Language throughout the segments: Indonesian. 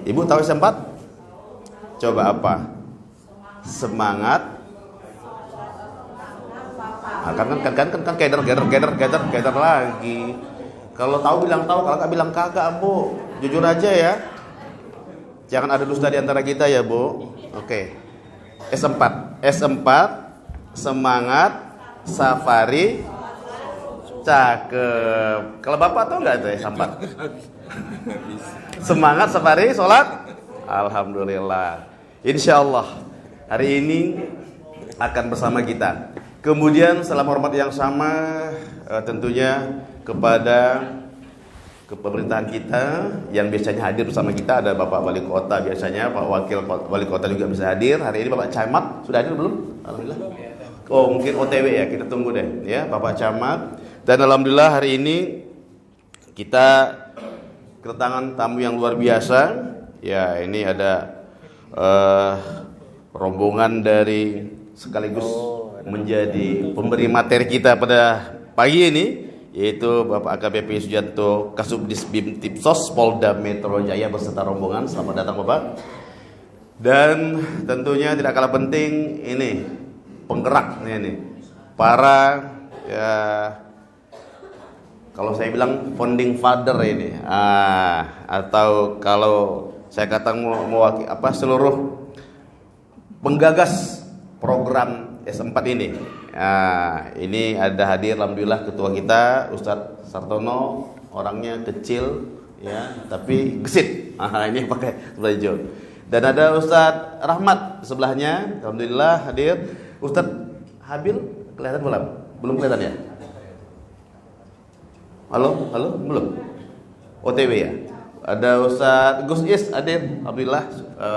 Ibu tahu S4? Coba apa? Semangat. Kan gather lagi. Kalau tahu bilang tahu, kalau nggak bilang kagak, Bu. Jujur aja ya. Jangan ada dusta di antara kita ya, Bu. Oke. S4, semangat, safari, cakep. Kalau Bapak tahu nggak itu S4? Semangat, safari, sholat. Alhamdulillah. Insya Allah hari ini akan bersama kita. Kemudian salam hormat yang sama tentunya kepada pemerintahan kita yang biasanya hadir bersama kita. Ada Bapak Wali Kota biasanya, Pak Wakil Wali Kota juga bisa hadir. Hari ini Bapak Camat sudah hadir belum? Alhamdulillah. Oh mungkin OTW ya, kita tunggu deh ya Bapak Camat. Dan alhamdulillah hari ini kita kedatangan tamu yang luar biasa. Ya ini ada rombongan dari sekaligus menjadi pemberi materi kita pada pagi ini, yaitu Bapak AKBP Sujanto Kasubdis Bim Tipsos Polda Metro Jaya beserta rombongan. Selamat datang Bapak. Dan tentunya tidak kalah penting ini penggeraknya ini para ya kalau saya bilang founding father ini atau kalau saya katakan seluruh penggagas program S4 ini. Ini ada hadir alhamdulillah ketua kita Ustadz Sartono, orangnya kecil ya tapi gesit. Ini pakai baju. Dan ada Ustadz Rahmat sebelahnya, alhamdulillah hadir. Ustadz Habil kelihatan belum? Belum kelihatan ya? Halo, belum? OTW ya? Ada Ustadz Gus Is hadir, alhamdulillah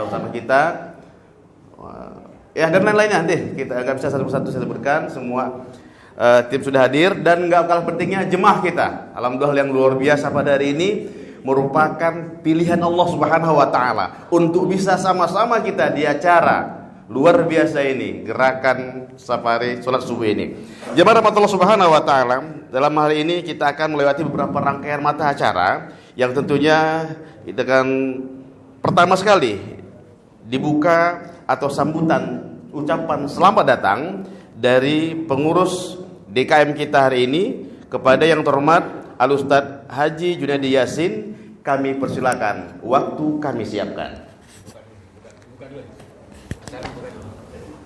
bersama kita. Ya dan lain-lainnya nanti kita nggak bisa satu-satu saya sebutkan semua. Tim sudah hadir dan nggak kalah pentingnya jemaah kita. Alhamdulillah yang luar biasa pada hari ini merupakan pilihan Allah Subhanahu wa taala untuk bisa sama-sama kita di acara luar biasa ini, gerakan safari salat subuh ini. Jemaah rahmatullah Subhanahu wa taala, dalam hari ini kita akan melewati beberapa rangkaian mata acara yang tentunya kita akan pertama sekali dibuka atau sambutan ucapan selamat datang dari pengurus DKM kita hari ini kepada yang terhormat Al Ustadz Haji Junaidi Yasin. Kami persilakan, waktu kami siapkan.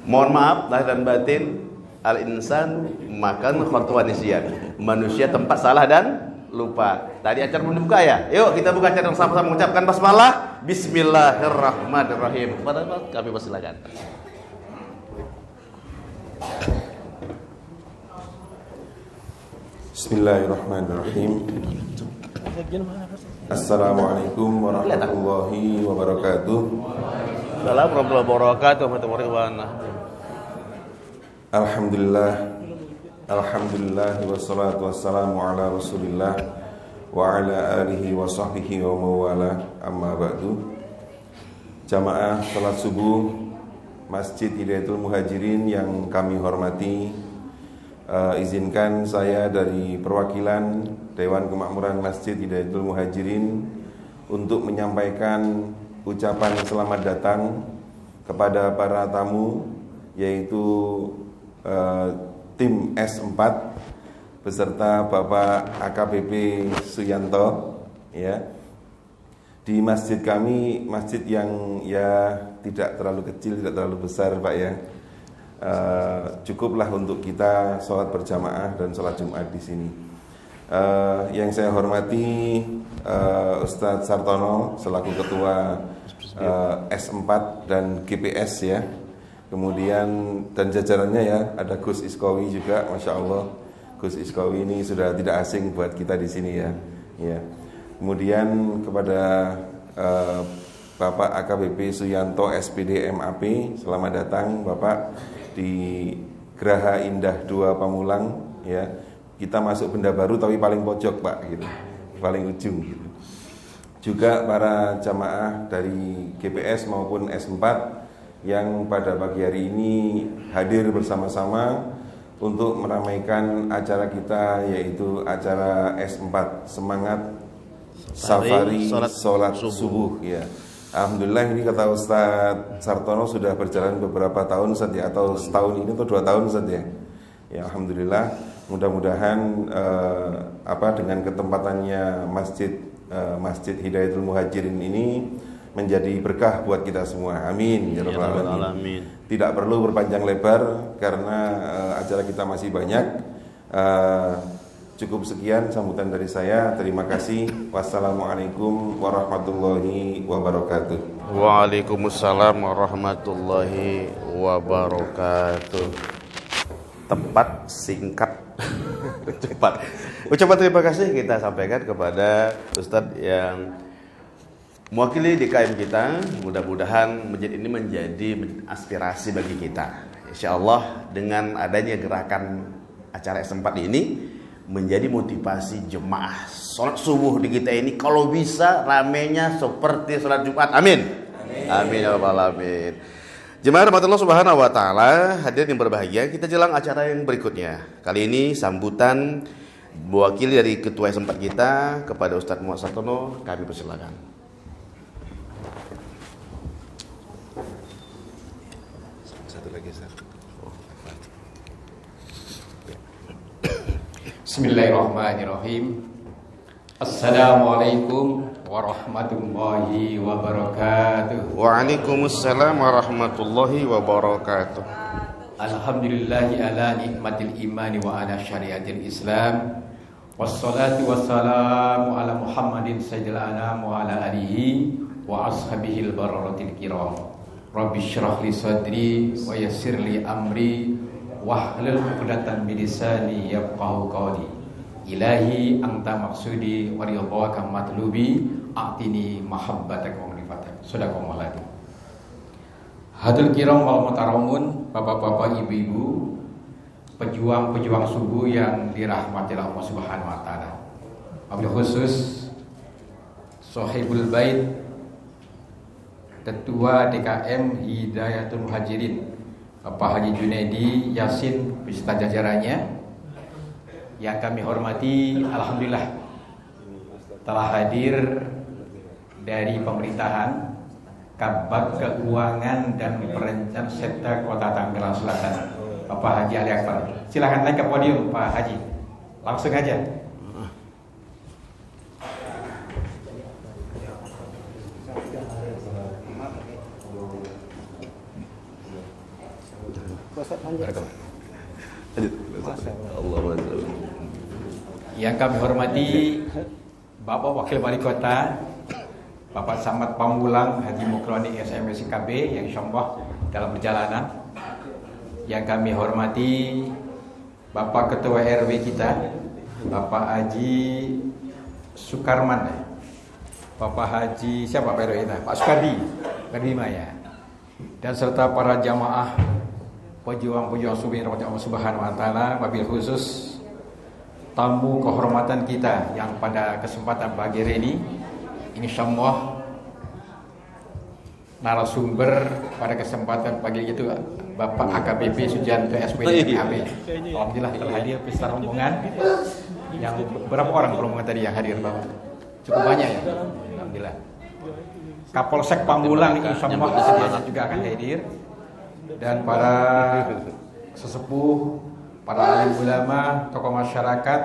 Mohon maaf lahir dan batin, al insan makan khotwa nisyan. Manusia tempat salah dan lupa. Tadi acara belum dibuka ya? Yuk kita buka acara sama-sama mengucapkan basmalah. Bismillahirrahmanirrahim. Kami persilakan. Bismillahirrahmanirrahim. Assalamualaikum warahmatullahi wabarakatuh. Assalamualaikum warahmatullahi wabarakatuh. Alhamdulillah wassalatu wassalamu ala Rasulillah wa ala alihi wa sahbihi wa mawala, amma ba'du. Jamaah salat subuh Masjid Hidayatul Muhajirin yang kami hormati, izinkan saya dari perwakilan Dewan Kemakmuran Masjid Hidayatul Muhajirin untuk menyampaikan ucapan selamat datang kepada para tamu, yaitu tim S4 beserta Bapak AKBP Suyanto ya. Di masjid kami, masjid yang ya tidak terlalu kecil, tidak terlalu besar Pak ya. Cukuplah untuk kita sholat berjamaah dan sholat Jumat di sini. Yang saya hormati Ustadz Sartono selaku ketua S4 dan GPS ya. Kemudian dan jajarannya ya, ada Gus Iskowi juga, Masya Allah. Gus Iskowi ini sudah tidak asing buat kita di sini ya. Ya. Kemudian kepada Bapak AKBP Suyanto SPD MAP, selamat datang Bapak di Geraha Indah 2 Pamulang ya. Kita masuk benda baru tapi paling pojok Pak gitu. Paling ujung gitu. Juga para jamaah dari GPS maupun S4 yang pada pagi hari ini hadir bersama-sama untuk meramaikan acara kita, yaitu acara S4 Semangat Safari Salat Subuh ya. Alhamdulillah ini kata Ustadz Sartono sudah berjalan beberapa tahun Ustadz ya, atau setahun ini atau 2 tahun Ustadz ya. Ya alhamdulillah, mudah-mudahan dengan ketempatannya Masjid Hidayatul Muhajirin ini menjadi berkah buat kita semua. Amin ya rabbal alamin. Tidak perlu berpanjang lebar karena acara kita masih banyak. Cukup sekian sambutan dari saya. Terima kasih. Wassalamualaikum warahmatullahi wabarakatuh. Waalaikumsalam warahmatullahi wabarakatuh. Tepat, singkat, cepat. Ucapan terima kasih kita sampaikan kepada Ustadz yang mewakili DKM kita. Mudah-mudahan ini menjadi aspirasi bagi kita. Insya Allah dengan adanya gerakan acara S4 ini menjadi motivasi jemaah sholat subuh di kita ini kalau bisa ramenya seperti sholat Jumat. Amin. Amin ya rabbal alamin. Jemaah rahmatullah subhanahu wa ta'ala, hadirin yang berbahagia, kita jelang acara yang berikutnya. Kali ini sambutan mewakili dari ketua S4 kita kepada Ustadz Muhammad Sartono, kami persilakan. Satu lagi Ustaz. Bismillahirrahmanirrahim. Assalamualaikum warahmatullahi wabarakatuh. Waalaikumsalam warahmatullahi wabarakatuh. Alhamdulillahi ala nikmatil imani wa ala syariatil Islam. Wassalatu wassalamu ala Muhammadin sayyidil anam wa ala alihi wa ashabihil bararatil kiram. Rabbi syrah li sadri wa yassir li amri wahlul 'uqdatam min lisani yafqahu qawli. Ilahi anta maksudi wa ridhaka matlubi a'tini mahabbataka wa rifatak. Sadaqallahu alazim. Hadul kiram wal muhtaramun, bapak-bapak, ibu-ibu, pejuang-pejuang subuh yang dirahmati Allah Subhanahu wa taala. Wabil khusus Sohibul Bait, Ketua DKM Hidayatul Muhajirin, Bapak Haji Junaidi Yasin beserta jajarannya yang kami hormati. Alhamdulillah telah hadir dari pemerintahan, Kabag Keuangan dan Perencanaan Sektor Kota Tangerang Selatan, Bapak Haji Ali Akbar. Silahkan naik ke podium Pak Haji, langsung aja. Yang kami hormati Bapak Wakil Wali Kota Bapak Samad Pamulang Haji Mukroni SMSKB yang insyaallah dalam perjalanan. Yang kami hormati Bapak Ketua RW kita Bapak Haji Sukarman, Bapak Haji siapa Pak RW kita? Pak Sukardi Maya, dan serta para jamaah pejuang-pejuang subuh yang rahmati Allah Subhanahu wa taala, wabil khusus tamu kehormatan kita yang pada kesempatan pagi hari ini insyaallah narasumber pada kesempatan pagi itu Bapak AKBP Sujanto SPD MAB. Alhamdulillah telah hadir pesta rombongan. Yang berapa orang rombongan tadi yang hadir Bapak? Cukup banyak ya. Alhamdulillah. Kapolsek Pamulang insyaallah juga akan hadir, dan para sesepuh, para alim ulama, tokoh masyarakat,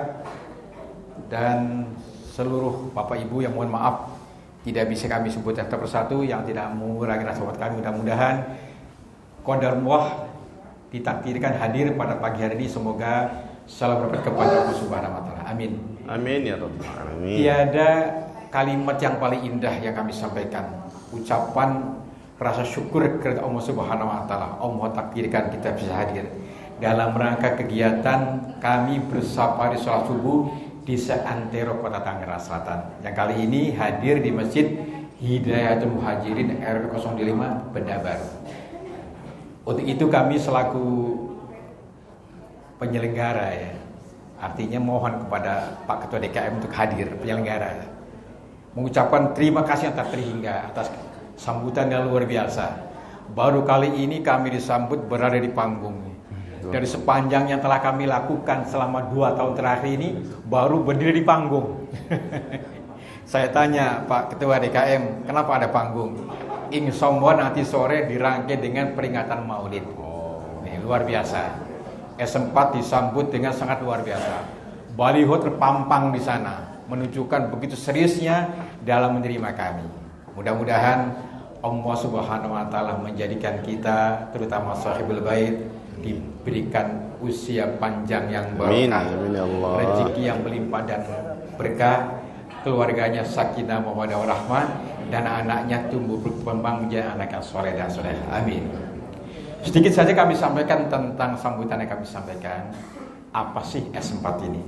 dan seluruh bapak ibu yang mohon maaf tidak bisa kami sebut satu persatu, yang tidak mengurangi rasa hormat kami. Mudah-mudahan qadar Allah ditakdirkan hadir pada pagi hari ini. Semoga selalu berkat kepada Allah Subhanahu wa taala. Amin. Amin ya rabbal alamin. Tiada kalimat yang paling indah yang kami sampaikan, ucapan rasa syukur kepada Allah Subhanahu wa taala. Allah takdirkan kita bisa hadir dalam rangka kegiatan kami bersafari sholat subuh di seantero Kota Tangerang Selatan. Yang kali ini hadir di Masjid Hidayatul Muhajirin RW 05 Benda Baru. Untuk itu kami selaku penyelenggara ya, artinya mohon kepada Pak Ketua DKM untuk hadir penyelenggara, mengucapkan terima kasih yang tak terhingga atas sambutan yang luar biasa. Baru kali ini kami disambut berada di panggung. Dari sepanjang yang telah kami lakukan selama 2 tahun terakhir ini, baru berdiri di panggung. Saya tanya Pak Ketua DKM, kenapa ada panggung? Insyaallah nanti sore dirangkai dengan peringatan Maulid. Ini luar biasa. S4 disambut dengan sangat luar biasa. Baliho terpampang di sana, menunjukkan begitu seriusnya dalam menerima kami. Mudah-mudahan Allah Subhanahu wa taala menjadikan kita, terutama sahibul bait, diberikan usia panjang yang berkah, rezeki yang melimpah dan berkah, keluarganya sakinah mawaddah warahmah, dan anaknya tumbuh berkembang menjadi anak yang soleh dan soleh. Amin. Sedikit saja kami sampaikan tentang sambutan yang kami sampaikan. Apa sih S4 ini?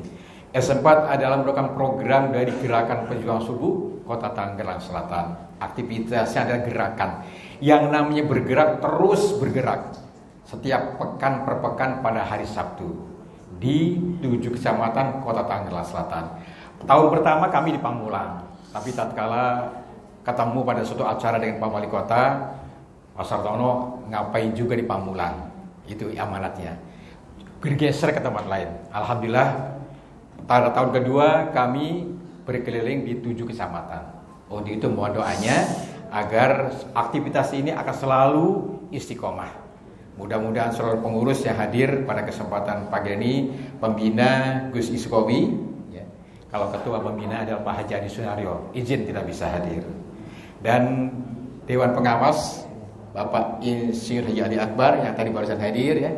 S4 adalah merupakan program dari Gerakan Pejuang Subuh Kota Tangerang Selatan. Aktivitasnya adalah gerakan yang namanya bergerak, terus bergerak setiap pekan per pekan pada hari Sabtu di 7 kecamatan Kota Tangerang Selatan. Tahun pertama kami di Pamulang, tapi tatkala ketemu pada suatu acara dengan Pak Wali Kota, Pak Sartono ngapain juga di Pamulang, itu amanatnya, bergeser ke tempat lain. Alhamdulillah pada tahun kedua kami berkeliling di 7 kecamatan. Untuk itu mohon doanya agar aktivitas ini akan selalu istiqomah. Mudah-mudahan seluruh pengurus yang hadir pada kesempatan pagi ini, pembina Gus Iskowi, ya. Kalau ketua pembina adalah Pak Haji Adi Sunario, izin tidak bisa hadir. Dan Dewan Pengawas Bapak Insinyur Haji Ali Akbar yang tadi barusan hadir, ya.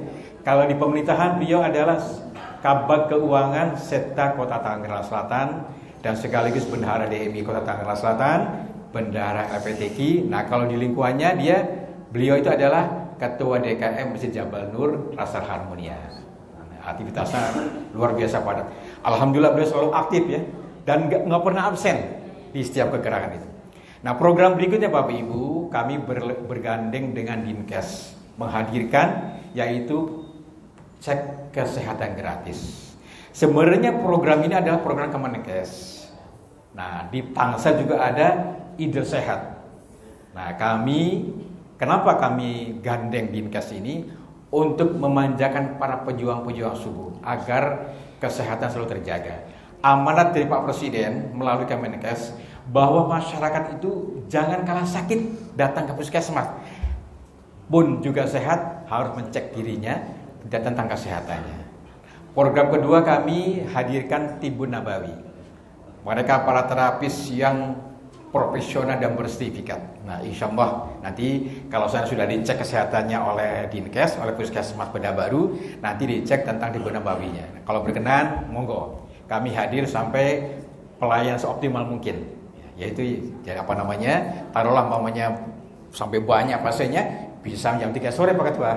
Kalau di pemerintahan beliau adalah Kabag Keuangan Setda Kota Tangerang Selatan dan sekaligus Bendahara DMI Kota Tangerang Selatan, Bendahara LPTQ. Nah, kalau di lingkungannya beliau itu adalah Ketua DKM Masjid Jabal Nur Rasar Harmonia. Aktivitasnya luar biasa padat. Alhamdulillah beliau selalu aktif, ya, dan nggak pernah absen di setiap kegerakan itu. Nah, program berikutnya Bapak Ibu, kami bergandeng dengan Dinkes menghadirkan yaitu cek kesehatan gratis. Sebenarnya program ini adalah program Kemenkes. Nah, di Tangsel juga ada Idul Sehat. Nah, kenapa kami gandeng Dinkes ini? Untuk memanjakan para pejuang-pejuang subuh agar kesehatan selalu terjaga. Amanat dari Pak Presiden melalui Kemenkes bahwa masyarakat itu jangan kalah sakit datang ke puskesmas. Pun juga sehat harus mencek dirinya dan tentang kesehatannya. Program kedua kami hadirkan Tibun Nabawi. Mereka para terapis yang profesional dan bersertifikat. Nah, insya Allah nanti kalau saya sudah dicek kesehatannya oleh Dinkes, oleh Puskesmas Benda Baru, nanti dicek tentang Tibun Nabawinya. Nah, kalau berkenan, monggo. Kami hadir sampai pelayan seoptimal mungkin. Yaitu taruhlah sampai banyak pasiennya, bisa jam 3 sore Pak Ketua,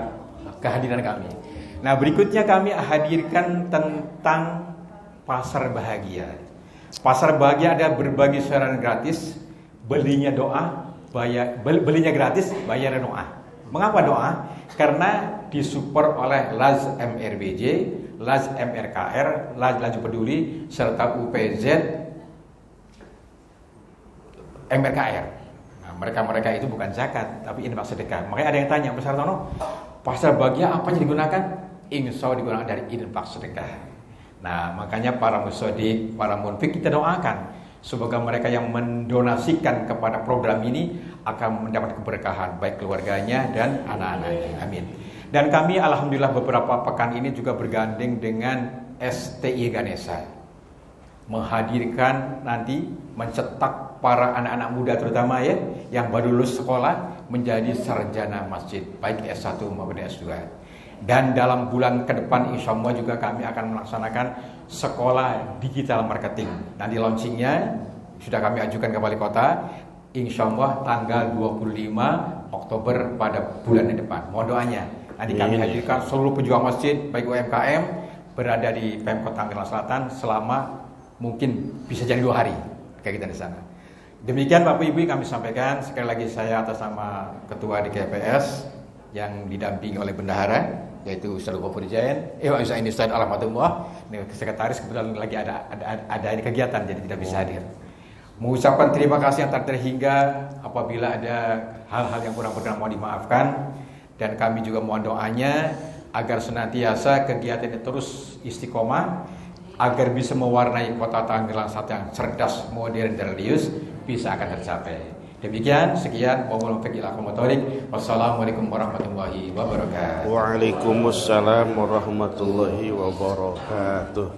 kehadiran kami. Nah, berikutnya kami hadirkan tentang Pasar Bahagia. Pasar Bahagia ada berbagi saran gratis, belinya gratis, bayarnya doa. Mengapa doa? Karena disupport oleh LAZ MRBJ, LAZ MRKR, LAZ Laju Peduli, serta UPZ MRKR. Nah, mereka itu bukan zakat, tapi infak sedekah. Makanya ada yang tanya, Pak Sartono, Pasar Bahagia apa yang digunakan? Insya Allah digunakan dari infak sedekah. Nah, makanya para musodik, para munfik kita doakan semoga mereka yang mendonasikan kepada program ini akan mendapat keberkahan baik keluarganya dan anak-anaknya. Amin. Dan kami alhamdulillah beberapa pekan ini juga bergandeng dengan STI Ganesha, menghadirkan nanti mencetak para anak-anak muda terutama ya yang baru lulus sekolah menjadi sarjana masjid baik S1 maupun S2. Dan dalam bulan ke depan insya Allah juga kami akan melaksanakan sekolah digital marketing. Nanti launchingnya sudah kami ajukan ke Wali Kota, insya Allah tanggal 25 Oktober pada bulan depan. Mohon doanya. Nanti kami hadirkan seluruh pejuang masjid baik UMKM berada di Pemkot Tangerang Selatan selama mungkin bisa jadi 2 hari kegiatan di sana. Demikian Bapak Ibu kami sampaikan. Sekali lagi saya atas nama Ketua DKPS yang didampingi oleh Bendahara yaitu Ustaz Gofur Jain, Ustaz Industri Alhamdulillah, sekretaris kebetulan lagi ada ini kegiatan jadi tidak bisa hadir. Mengucapkan terima kasih yang tak terhingga, apabila ada hal-hal yang kurang berkenan mohon dimaafkan, dan kami juga mohon doanya agar senantiasa kegiatan ini terus istiqomah agar bisa mewarnai kota Tangerang Selatan yang cerdas, modern dan religius bisa akan tercapai. Demikian, sekian. Wassalamualaikum warahmatullahi wabarakatuh. Waalaikumsalam warahmatullahi wabarakatuh.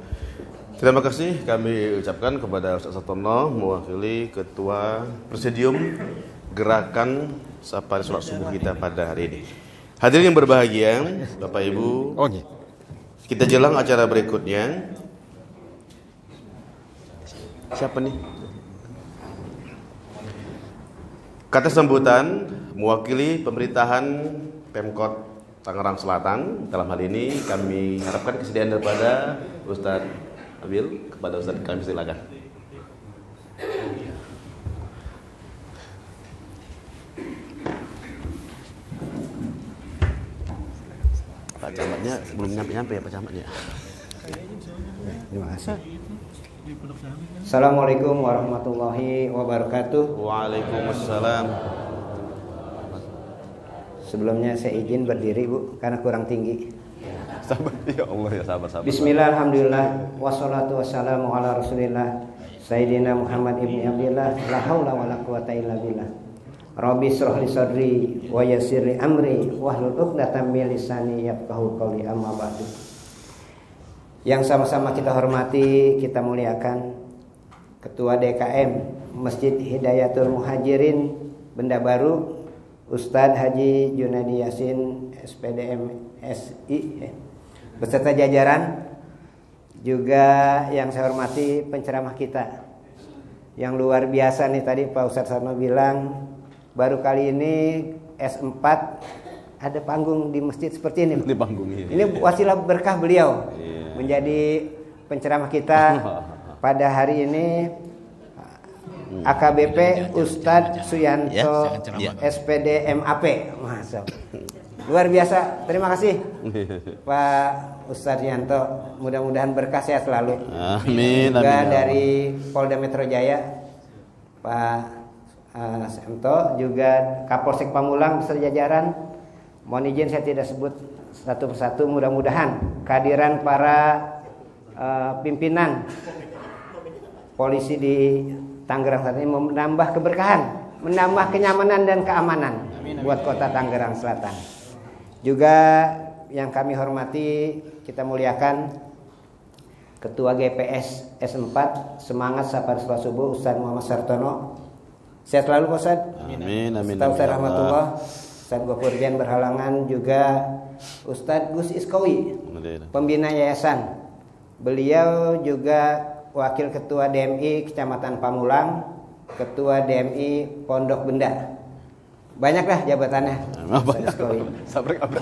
Terima kasih kami ucapkan kepada Ustaz Sartono mewakili Ketua Presidium Gerakan Safari Sholat Subuh kita pada hari ini. Hadirin yang berbahagia, Bapak Ibu, kita jelang acara berikutnya. Siapa nih? Kata sambutan mewakili pemerintahan Pemkot Tangerang Selatan. Dalam hal ini kami harapkan kesediaan daripada Ustadz Abil. Kepada Ustadz kami silakan. Pak Camatnya belum nyampe ya Pak Camatnya. Terima kasih. Assalamualaikum warahmatullahi wabarakatuh. Waalaikumsalam. Sebelumnya saya izin berdiri Bu, karena kurang tinggi. Sabar ya Allah ya, sabar. Bismillah, alhamdulillah, wassalatu wassalamu ala rasulillah Sayyidina Muhammad ibni Abdillah, la haula wa la quwata illa billah. Rabbi shrah li sadri wa yassir li amri wahlul 'uqdatam min lisani yafqahu qawli, amma ba'du. Yang sama-sama kita hormati, kita muliakan Ketua DKM Masjid Hidayatul Muhajirin Benda Baru, Ustadz Haji Junadi Yasin SPDM SI beserta jajaran. Juga yang saya hormati penceramah kita yang luar biasa nih, tadi Pak Ustadz Sarno bilang baru kali ini S4 ada panggung di masjid seperti ini. Ini panggung ini. Ini wasilah berkah beliau menjadi penceramah kita pada hari ini. AKBP Ustadz Suyanto SPD MAP. Masya Allah. Luar biasa. Terima kasih Pak Ustadz Yanto. Mudah-mudahan berkah sehat selalu. Amin. Juga dari Polda Metro Jaya Pak Semto, juga Kapolsek Pamulang beserta jajaran. Mohon izin saya tidak sebut satu persatu. Mudah-mudahan kehadiran para pimpinan polisi di Tangerang saat ini menambah keberkahan, menambah kenyamanan dan keamanan buat kota Tangerang Selatan. Juga yang kami hormati, kita muliakan Ketua GPS S4 Semangat Safari Sholat Subuh Ustadz Muhammad Sartono. Sehat selalu Pak Ustadz. Amin. Ustadz Rahmatullah, Ustadz Gofurjan berhalangan, juga Ustadz Gus Iskowi, pembina yayasan. Beliau juga Wakil Ketua DMI Kecamatan Pamulang, Ketua DMI Pondok Benda. Banyaklah jabatannya.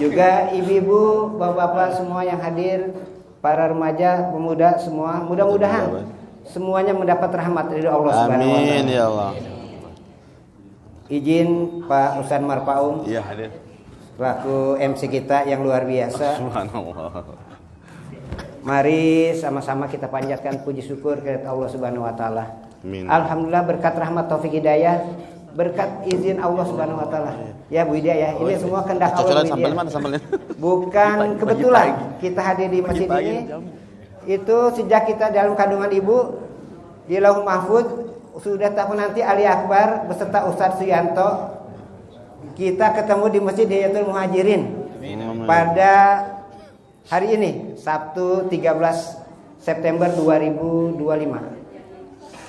Juga ibu-ibu, bapak-bapak semua yang hadir, para remaja, pemuda semua, mudah-mudahan semuanya mendapat rahmat dari Allah Subhanahu wa taala. Amin ya Allah. Izin Pak Ustadz Marpaung, Iya, hadir. selaku MC kita yang luar biasa. Subhanallah. Mari sama-sama kita panjatkan puji syukur kepada Allah Subhanahu wa taala. Alhamdulillah, berkat rahmat taufik hidayah, berkat izin Allah Subhanahu wa taala. Ya Bu Ida ya, ini semua kehendak Allah Bu Ida. Bukan kebetulan kita hadir di masjid ini. Itu sejak kita dalam kandungan ibu di Lauh Mahfud, sudah tahun nanti Ali Akbar beserta Ustadz Suyanto kita ketemu di Masjid Hidayatul Muhajirin pada hari ini, Sabtu 13 September 2025.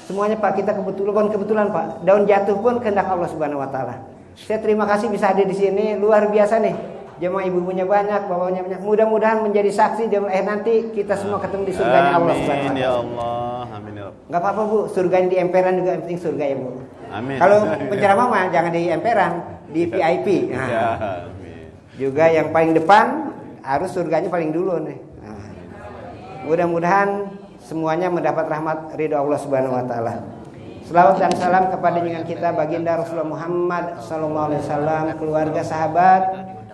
Semuanya Pak, kita kebetulan Pak. Daun jatuh pun kehendak Allah Subhanahu wa taala. Saya terima kasih bisa hadir di sini, luar biasa nih. Jemaah ibu-ibunya banyak, bapaknya banyak. Mudah-mudahan menjadi saksi dan nanti kita semua ketemu di surganya Allah Subhanahu wa taala. Amin ya Allah. Amin ya Allah. Enggak apa-apa Bu, surganya di emperan juga, yang penting surga ya Bu. Amin. Kalau penceramah mah jangan di emperan, di VIP. Nah. Ya, amin. Juga yang paling depan harus surganya paling dulu nih. Nah, mudah-mudahan semuanya mendapat rahmat ridho Allah Subhanahu wa taala. Selawat dan salam kepada junjungan kita baginda Rasulullah Muhammad sallallahu alaihi wasallam, keluarga, sahabat.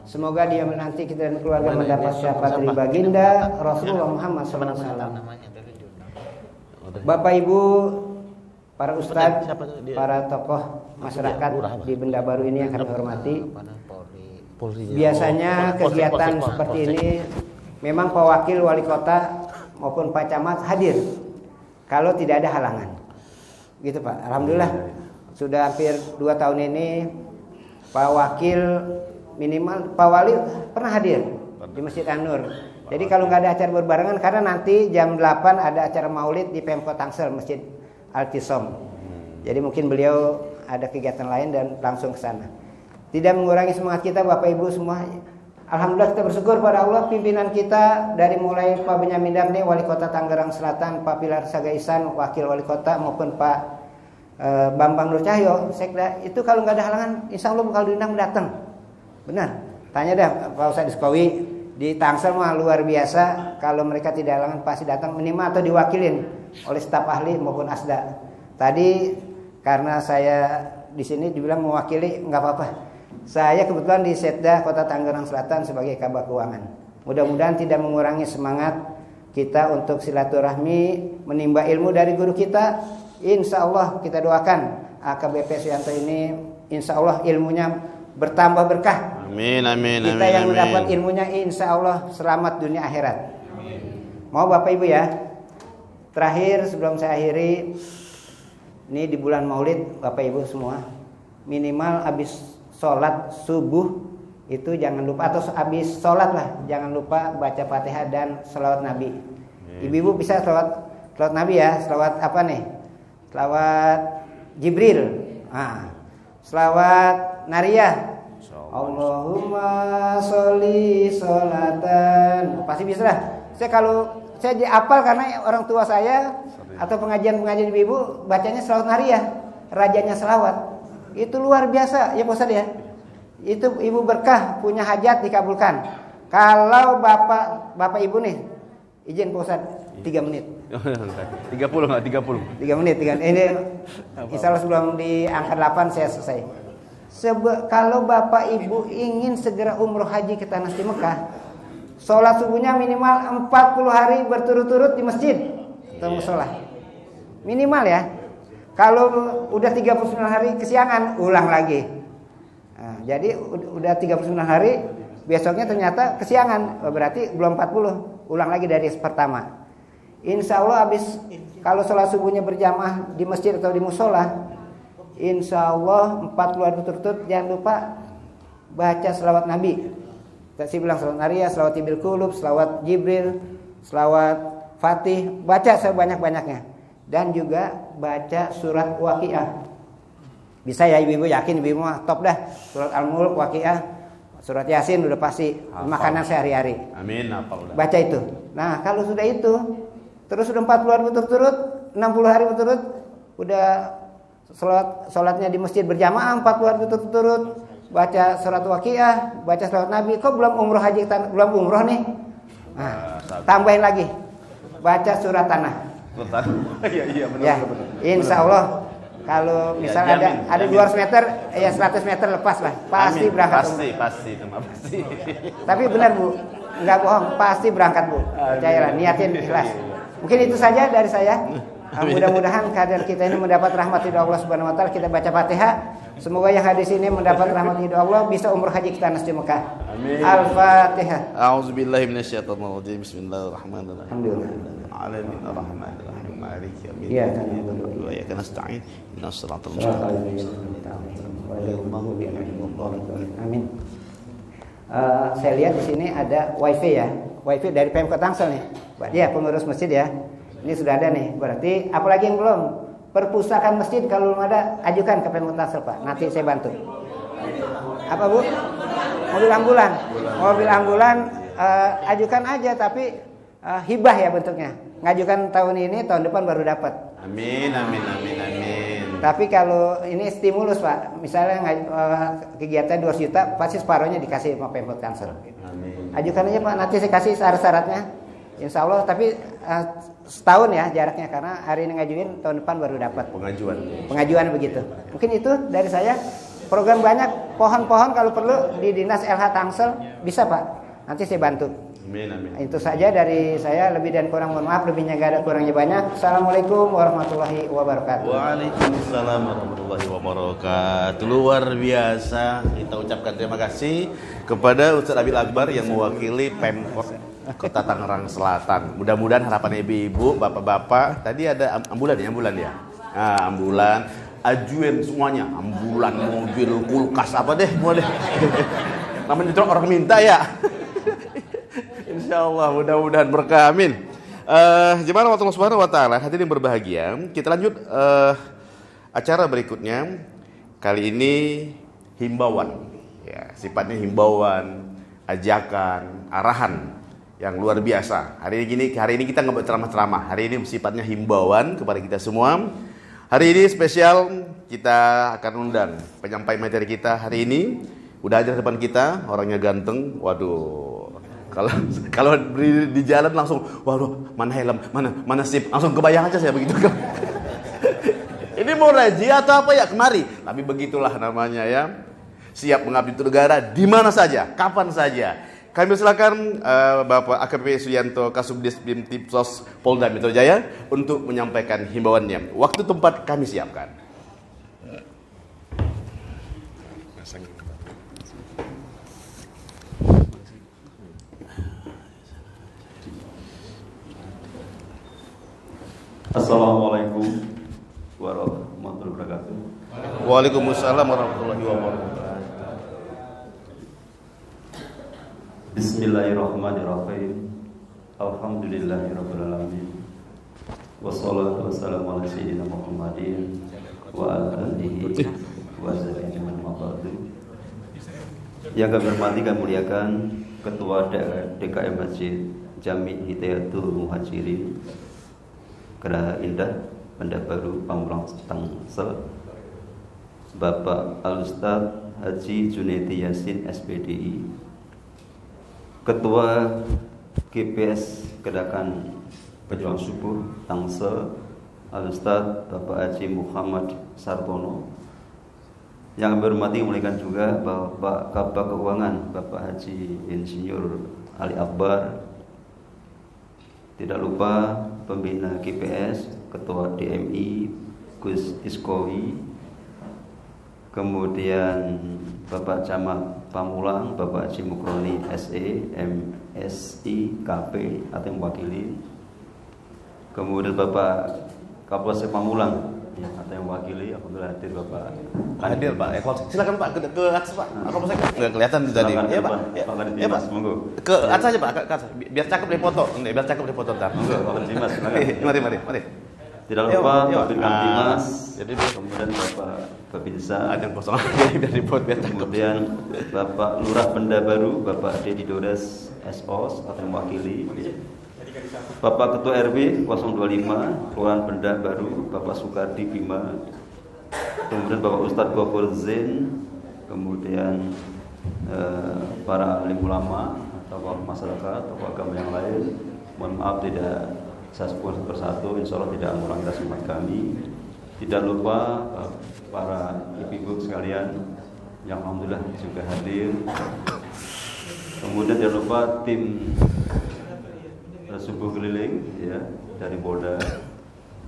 Semoga dia nanti kita dan keluarga mendapat syafaat dari baginda Rasulullah Muhammad sallallahu alaihi wasallam. Bapak Ibu, para ustadz, para tokoh masyarakat di Benda Baru ini yang kami hormati. Biasanya kegiatan seperti ini memang Pak Wakil Wali Kota maupun Pak Camat hadir kalau tidak ada halangan, gitu Pak. Alhamdulillah Sudah hampir 2 tahun ini Pak Wakil minimal Pak Wali pernah hadir di Masjid An-Nur. Jadi kalau nggak ada acara berbarengan, karena nanti jam 8 ada acara maulid di Pemkot Tangsel Masjid Al-Tisom. Jadi mungkin beliau ada kegiatan lain dan langsung ke sana. Tidak mengurangi semangat kita Bapak Ibu semua. Alhamdulillah kita bersyukur pada Allah, pimpinan kita dari mulai Pak Benyamin Damne Wali Kota Tangerang Selatan, Pak Pilar Sagaisan Wakil Wali Kota, maupun Pak Bambang Nur Cahyo Sekda, itu kalau nggak ada halangan insya Allah bakal diundang datang. Benar. Tanya dah Pak Ustadz Diskowi di Tangsel mah luar biasa, kalau mereka tidak halangan pasti datang minimal atau diwakilin oleh staf ahli maupun asda. Tadi karena saya di sini dibilang mewakili, nggak apa-apa. Saya kebetulan di Setda Kota Tangerang Selatan sebagai Kabag Keuangan. Mudah-mudahan tidak mengurangi semangat kita untuk silaturahmi, menimba ilmu dari guru kita. Insya Allah kita doakan AKBP Suyanto ini insya Allah ilmunya bertambah berkah. Amin, amin, kita yang mendapat ilmunya insya Allah selamat dunia akhirat. Mau Bapak Ibu ya. Terakhir sebelum saya akhiri, ini di bulan Maulid Bapak Ibu semua, minimal habis sholat subuh itu jangan lupa, atau habis sholat lah jangan lupa baca Fatihah dan selawat Nabi. Ibu-ibu bisa selawat Nabi ya. Selawat apa nih? Selawat Jibril, selawat Nariyah, Allahumma sholli sholatan. Pasti bisa lah. Saya hafal karena orang tua saya atau pengajian ibu bacanya selawat Nariyah, rajanya selawat. Itu luar biasa ya Pak Ustadz ya. Itu ibu berkah, punya hajat dikabulkan. Kalau bapak ibu nih, izin Pak Ustadz 3 menit. 30 nggak 30. 3 menit. Ini insya Allah sebelum diangkat 8 saya selesai. Kalau bapak ibu ingin segera umroh haji ke tanah suci Mekah, sholat subuhnya minimal 40 hari berturut-turut di masjid atau musola. Minimal ya. Kalau udah 39 hari kesiangan, ulang lagi. Nah, jadi udah 39 hari, besoknya ternyata kesiangan, berarti belum 40. Ulang lagi dari pertama. Insya Allah habis kalau sholat subuhnya berjamaah di masjid atau di musola, insya Allah 40 hari berturut-turut jangan lupa baca selawat Nabi. Saya bilang selawat Nariyah, selawat Ibil Qulub, selawat Jibril, selawat Fatih, baca sebanyak-banyaknya. Dan juga baca surat Waqiah. Bisa ya ibu-ibu, yakin ibu-ibu mah top dah. Surat Al-Mulk, Waqiah, surat Yasin udah pasti makanan sehari-hari. Amin, apa udah. Baca itu. Nah, kalau sudah itu terus sudah 40 hari berturut-turut, 60 hari berturut, udah sholatnya di masjid berjamaah 40 hari berturut-turut, baca surat Waqiah, baca surat Nabi. Kok belum umroh haji, belum umroh nih? Nah, tambahin lagi, baca surat Tanah. Iya benar. Ya, insya Allah kalau misal ada 200 meter, ya 100 meter lepas lah, pasti Amin. berangkat. Pasti. Tapi benar Bu, nggak bohong, pasti berangkat Bu. Percayalah, niatin ikhlas. Mungkin itu saja dari saya. Mudah-mudahan kader kita ini mendapat rahmat dari Allah Subhanahu wa taala. Kita baca Fatihah. Semoga yang hadir sini mendapat rahmat dari Allah, bisa umroh haji ke tanah suci Mekah. Amin. Al-Fatihah. A'udzubillahi minasyaitonir rajim. Bismillahirrahmanirrahim. Alhamdulillah. Alamin arrahmanirrahim. Maliki yaumiddin. Iya. Wa iyyaka nasta'in. Ihdinas siratal mustaqim. Amin. Saya lihat di sini ada wifi ya. Wifi dari Pemkot Tangsel nih. Ya, pengurus masjid ya. Ini sudah ada nih. Berarti apalagi yang belum? Perpustakaan masjid kalau belum ada, ajukan ke Pemkot Tangsel Pak. Nanti saya bantu. Apa Bu? Mobil ambulan. Mobil ambulan ajukan aja, tapi hibah ya bentuknya. Ngajukan tahun ini, tahun depan baru dapat. Amin. Tapi kalau ini stimulus Pak, misalnya kegiatan 2 juta, pasti separuhnya dikasih sama Pemkot Tangsel. Amin. Ajukan aja Pak, nanti saya kasih syarat-syaratnya. Insya Allah, tapi setahun ya jaraknya, karena hari ini ngajuin, tahun depan baru dapat. Pengajuan begitu. Mungkin itu dari saya. Program banyak, pohon-pohon kalau perlu di Dinas LH Tangsel bisa Pak. Nanti saya bantu. Amin. Itu saja dari saya, lebih dan kurang mohon maaf, lebihnya gak ada, kurangnya banyak. Assalamualaikum warahmatullahi wabarakatuh. Waalaikumsalam warahmatullahi wabarakatuh. Luar biasa. Kita ucapkan terima kasih kepada Ustadz Abil Akbar yang mewakili Pemkot Kota Tangerang Selatan. Mudah-mudahan harapan ibu-ibu, bapak-bapak, tadi ada ambulan ya. Nah, ambulan ajuin semuanya, ambulan, mobil, kulkas, apa deh, semua deh. Namanya juga orang minta ya. Insya Allah mudah-mudahan berkah, amin. Jemaah Allah Subhanahu Wa Taala, hadirin berbahagia. Kita lanjut acara berikutnya. Kali ini himbauan, ya, sifatnya himbauan, ajakan, arahan yang luar biasa. Hari ini kita nggak berceramah-ceramah. Hari ini sifatnya himbauan kepada kita semua. Hari ini spesial, kita akan undang penyampai materi kita hari ini. Udah hadir depan kita, orangnya ganteng. Waduh, kalau berdiri di jalan langsung, waduh, mana helm, mana sip, langsung kebayang aja saya begitu. Ini mau raji atau apa ya, kemari. Tapi begitulah namanya ya. Siap mengabdi untuk negara di mana saja, kapan saja. Kami silakan Bapak AKP Suyanto Kasubdis Bimtipsos Polda Metro Jaya untuk menyampaikan himbauannya. Waktu tempat kami siapkan. Assalamualaikum warahmatullahi wabarakatuh. Waalaikumsalam warahmatullahi wabarakatuh. Bismillahirrahmanirrahim. Alhamdulillahirabbil alamin. Wassalatu wassalamu ala sayyidina Muhammadin wa ala alihi wa sahbihi man wala. Yang kami hormati, kami muliakan Ketua DKM Masjid Jami' Hidayatul Muhajirin Geraha Indah Banda Baru Pamulang Tangsel, Bapak Al-Ustaz Haji Junaidi Yasin SPDI, Ketua GPS Kedakan Pejuang Subuh Tangsel Al-Ustaz Bapak Haji Muhammad Sartono. Yang kami hormati muliakan juga Bapak Kabag Keuangan Bapak Haji Insinyur Ali Akbar. Tidak lupa Pembina GPS, Ketua DMI Gus Iskowi, kemudian Bapak Camat Pamulang Bapak Haji Mukroni SE MSI KP atau yang mewakili, kemudian Bapak Kapolsek Pamulang ya, atau yang mewakili. Apabila hadir Bapak hadir Pak, silakan Pak ke atas Pak. Kapolsek nggak kelihatan tadi. Iya Pak, ya Pak, monggo ke atas aja Pak, ke atas biar cakep di foto. Biar cakep di foto ntar. Monggo Pak Dimas, silakan. Mari. Tidak lupa Bapak Kamtimas, jadi kemudian Bapak Babinsa, ada yang kosong biar dibuat biar cakep. Kemudian Bapak Lurah Benda Baru Bapak Dedi Dodes SOS atau mewakili, Bapak Ketua RW 025 Kelurahan Benda Baru Bapak Sukardi Bima, kemudian Bapak Ustadz Gofur Zain, kemudian para alim ulama atau masyarakat atau agama yang lain. Mohon maaf tidak saya sebut persatu, insya Allah tidak mengurangi semangat kami. Tidak lupa para ibu-ibu sekalian yang alhamdulillah juga hadir. Kemudian tidak lupa tim subuh keliling ya dari Polda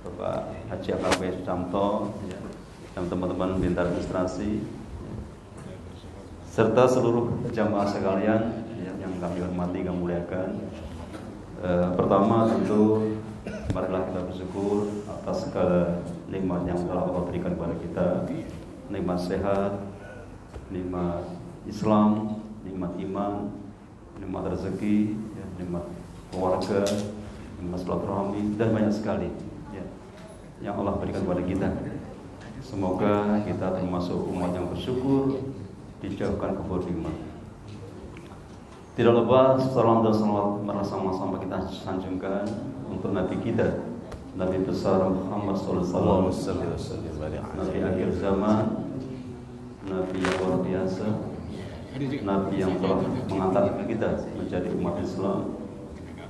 Bapak Haji AKP Sucamto ya, dan teman-teman pintar administrasi ya, serta seluruh jamaah sekalian ya, yang kami hormati, kami muliakan. Pertama tentu marilah kita bersyukur atas segala nikmat yang telah Allah berikan kepada kita, nikmat sehat, nikmat Islam, nikmat iman, nikmat rezeki, ya, nikmat keluarga, nikmat silaturahmi, dan banyak sekali ya, yang Allah berikan kepada kita. Semoga kita termasuk umat yang bersyukur, dijauhkan keburukan. Tidak lupa salam dan salawat bersama-sama kita sanjungkan untuk Nabi kita, Nabi besar Muhammad sallallahu alaihi wasallam, Nabi akhir zaman, Nabi yang luar biasa, Nabi yang telah mengangkat kita menjadi umat Islam,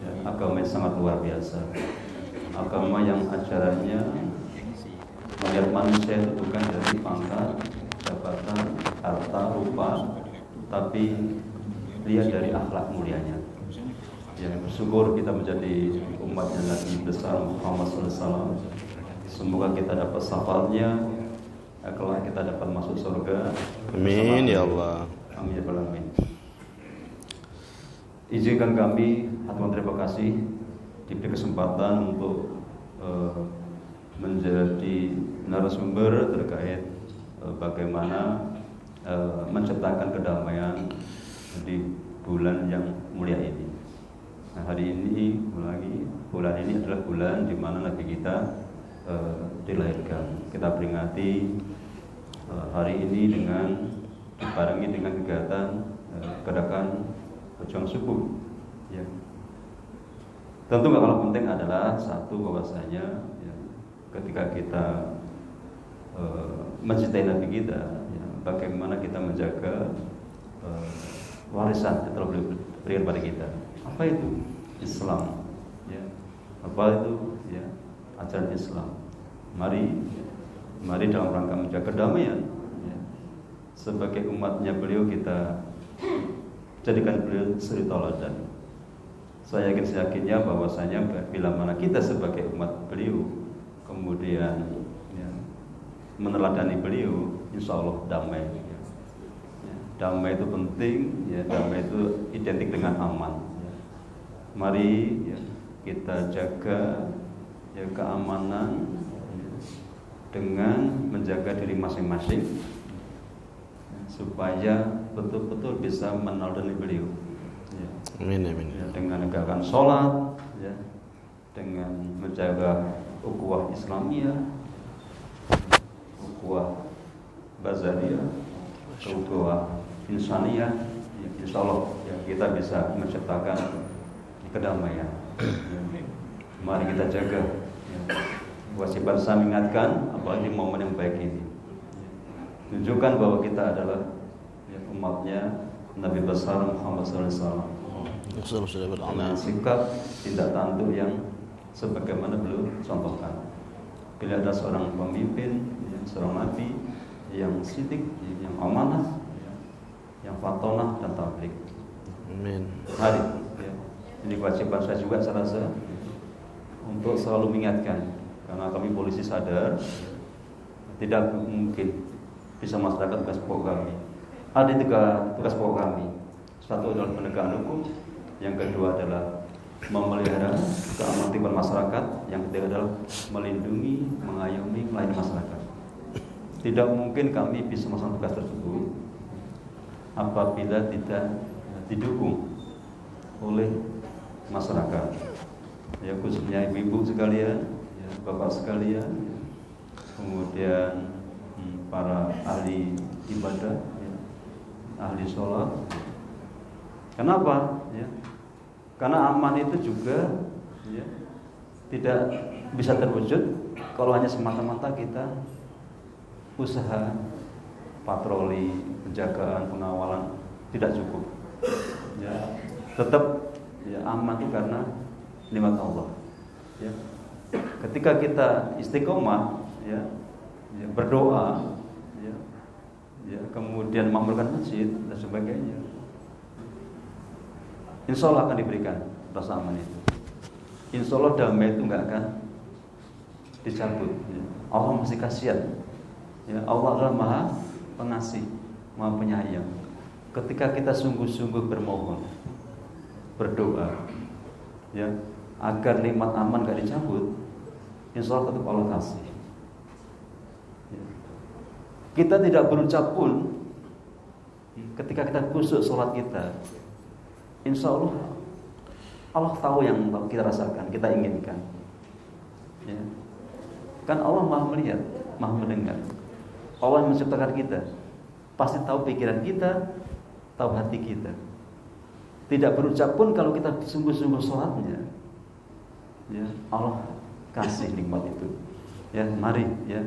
ya, agama yang sangat luar biasa, agama yang ajarannya melihat manusia itu bukan dari pangkat, jabatan, harta, rupa, tapi lihat dari akhlak mulianya. Yang bersyukur kita menjadi umatnya Nabi besar Muhammad SAW. Semoga kita dapat syafaatnya, kelak kita dapat masuk surga. Amin ya Allah. Amin ya Rabbal alamin. Izinkan kami atur terima kasih diberi kesempatan untuk menjadi narasumber terkait bagaimana menciptakan kedamaian di bulan yang mulia ini. Nah, hari ini bulan ini adalah bulan di mana Nabi kita dilahirkan. Kita peringati hari ini dengan dibarengi dengan kegiatan gerakan berjuang subuh. Ya. Tentu nggak kalah penting adalah satu bahwasanya ya, ketika kita mencintai Nabi kita, ya, bagaimana kita menjaga warisan yang telah berikan pada kita. Apa itu Islam? Ya. Apa itu ya, ajaran Islam? Mari dalam rangka menjaga kedamaian. Ya. Sebagai umatnya beliau kita jadikan beliau suri tauladan. Saya yakinnya bahwasanya bila mana kita sebagai umat beliau kemudian ya, meneladani beliau, insya Allah damai. Ya. Ya, damai itu penting, ya, damai itu identik dengan aman. Ya. Mari ya, kita jaga ya, keamanan ya, dengan menjaga diri masing-masing ya, supaya betul-betul bisa meneladani beliau. Ya. Amin, amin. Ya, dengan menegakkan sholat, ya, dengan menjaga ukhuwah Islamiyah, ukhuwah Bazariyah, ukhuwah Insaniyah, ya, insya Allah ya, kita bisa menciptakan kedamaian. Ya. Mari kita jaga. Ya. Kewajiban saya mengingatkan, apalagi momen yang baik ini. Ya. Tunjukkan bahwa kita adalah ya, umatnya Nabi besar Muhammad SAW. Dengan sikap tindak tanduk yang sebagaimana beliau contohkan. Bila ada seorang pemimpin, ya, seorang nabi yang sidik, yang amanah, ya, yang fatonah dan tablik. Amin. Hari, ya, ini kewajiban saya juga saya rasa untuk selalu mengingatkan, karena kami polisi sadar tidak mungkin bisa masyarakat tugas pokok kami. Ada 3 tugas pokok kami. Satu adalah penegakan hukum, yang kedua adalah memelihara keamanan masyarakat, yang ketiga adalah melindungi, mengayomi, melayani masyarakat. Tidak mungkin kami bisa melaksanakan tugas tersebut apabila tidak didukung oleh masyarakat, ya khususnya ibu-ibu sekalian, ya, bapak sekalian, ya, kemudian para ahli ibadah, ya, ahli sholat. Kenapa? Ya. Karena aman itu juga ya, tidak bisa terwujud kalau hanya semata-mata kita usaha patroli, penjagaan, pengawalan tidak cukup. Ya, tetap ya, aman itu karena nikmat Allah. Ya. Ketika kita istiqomah, ya, ya, berdoa, ya, ya, kemudian memakmurkan masjid dan sebagainya, insya Allah akan diberikan rasa aman itu. Insya Allah damai itu nggak akan dicabut. Ya. Allah masih kasihan. Ya, Allah adalah Maha Pengasih, Maha Penyayang. Ketika kita sungguh-sungguh bermohon, berdoa, ya, agar nikmat aman nggak dicabut, insya Allah tetap Allah kasih. Ya. Kita tidak berucap pun ketika kita khusyuk sholat kita, insya Allah Allah tahu yang kita rasakan, kita inginkan. Ya. Kan Allah Maha melihat, Maha mendengar. Allah yang menciptakan kita, pasti tahu pikiran kita, tahu hati kita. Tidak berucap pun kalau kita sungguh-sungguh sholatnya, ya, Allah kasih nikmat itu. Ya, mari ya,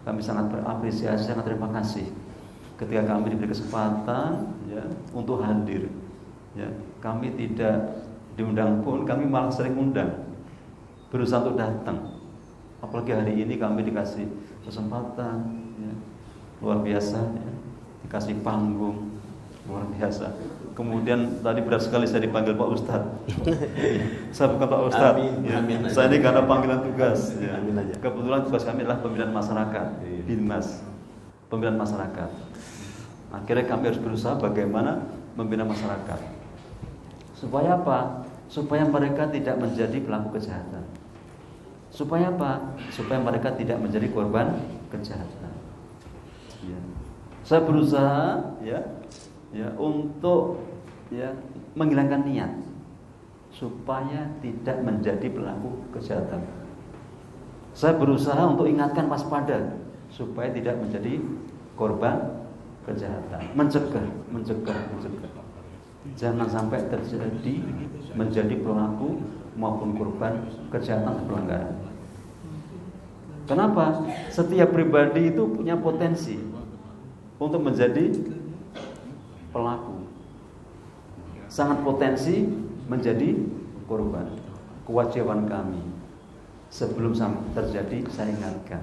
kami sangat berapresiasi, sangat terima kasih ketika kami diberi kesempatan ya, untuk hadir. Ya, kami tidak diundang pun, kami malah sering undang, berusaha untuk datang. Apalagi hari ini kami dikasih kesempatan, ya, luar biasa, ya, dikasih panggung luar biasa. Kemudian tadi berat sekali saya dipanggil Pak Ustadz. Saya bukan Pak Ustadz. Amin, ya. Amin, saya ini karena panggilan tugas. Ya. Amin aja. Kebetulan tugas kami adalah pembinaan masyarakat, Binmas, pembinaan masyarakat. Akhirnya kami harus berusaha bagaimana membina masyarakat. Supaya apa? Supaya mereka tidak menjadi pelaku kejahatan. Supaya apa? Supaya mereka tidak menjadi korban kejahatan. Ya. Saya berusaha untuk menghilangkan niat supaya tidak menjadi pelaku kejahatan. Saya berusaha untuk ingatkan waspada supaya tidak menjadi korban kejahatan. Mencegah. Jangan sampai terjadi menjadi pelaku maupun korban kejahatan dan pelanggaran. Kenapa? Setiap pribadi itu punya potensi untuk menjadi pelaku. Sangat potensi menjadi korban. Kewajiban kami sebelum terjadi saya ingatkan.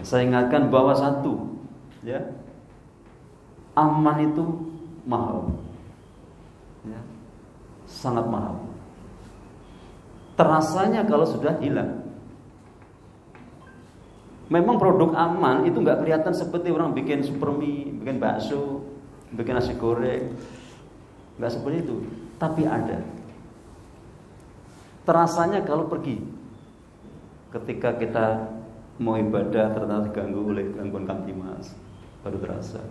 Saya ingatkan bahwa satu, aman itu mahal, sangat mahal. Terasanya kalau sudah hilang. Memang produk aman itu nggak kelihatan seperti orang bikin supermie, bikin bakso, bikin nasi goreng, nggak seperti itu. Tapi ada. Terasanya kalau pergi, ketika kita mau ibadah ternyata diganggu oleh gangguan kamtimas, baru terasa.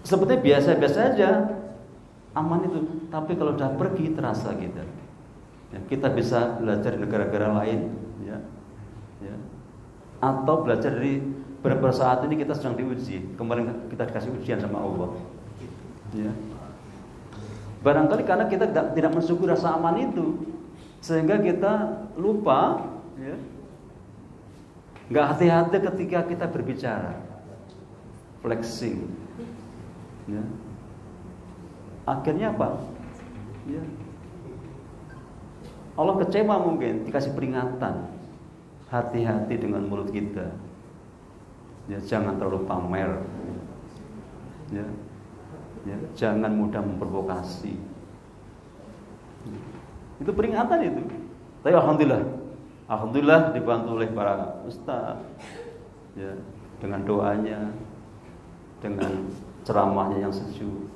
Seperti biasa-biasa aja, aman itu. Tapi kalau udah pergi terasa kita. Kita bisa belajar di negara-negara lain, atau belajar dari beberapa saat ini kita sedang diuji. Kemarin kita dikasih ujian sama Allah. Barangkali karena kita tidak mensyukuri rasa aman itu, sehingga kita lupa, nggak hati-hati ketika kita berbicara, flexing. Akhirnya apa? Allah kecewa mungkin, dikasih peringatan. Hati-hati dengan mulut kita. Jangan terlalu pamer. Jangan mudah memprovokasi. Itu peringatan itu. Tapi alhamdulillah dibantu oleh para ustaz. Dengan doanya, dengan ceramahnya yang sejuk.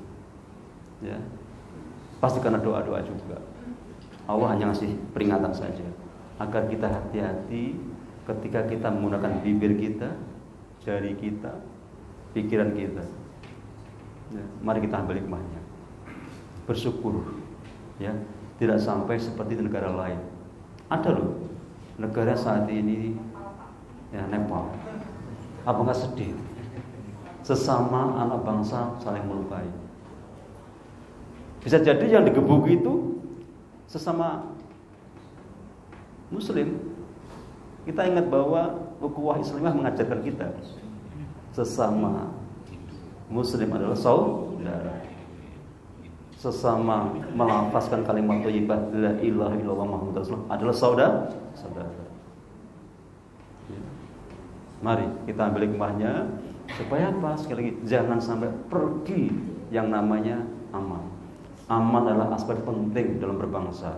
Pasti karena doa-doa juga. Allah hanya ngasih peringatan saja agar kita hati-hati ketika kita menggunakan bibir kita, jari kita, pikiran kita. Mari kita ambil hikmahnya, bersyukur, tidak sampai seperti di negara lain. Ada loh negara saat ini, Nepal. Apa nggak sedih? Sesama anak bangsa saling melukai. Bisa jadi yang digebuki itu sesama Muslim. Kita ingat bahwa ukhuwah Islamiyah mengajarkan kita sesama Muslim adalah saudara. Sesama melafazkan kalimat thayyibah la ilaha illallah Muhammadur Rasulullah adalah saudara. Mari kita ambil hikmahnya supaya apa? Sekali lagi, jangan sampai pergi yang namanya aman. Aman adalah aspek penting dalam berbangsa.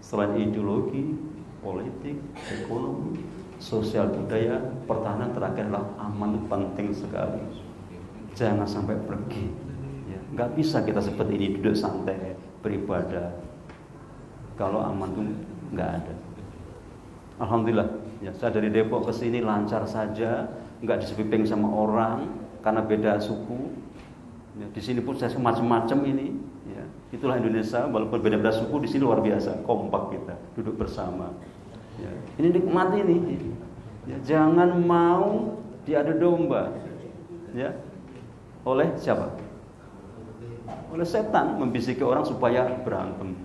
Selain ideologi, politik, ekonomi, sosial, budaya, pertahanan, terakhir adalah aman, penting sekali. Jangan sampai pergi. Nggak bisa kita seperti ini duduk santai beribadah kalau aman itu nggak ada. Alhamdulillah, saya dari Depok ke sini lancar saja, nggak disweeping sama orang karena beda suku. Di sini pun saya macam-macam ini. Itulah Indonesia, walaupun beda-beda suku di sini luar biasa, kompak kita, duduk bersama. Ini nikmati ini. Jangan mau diadu domba. Oleh siapa? Oleh setan membisiki orang supaya berantem.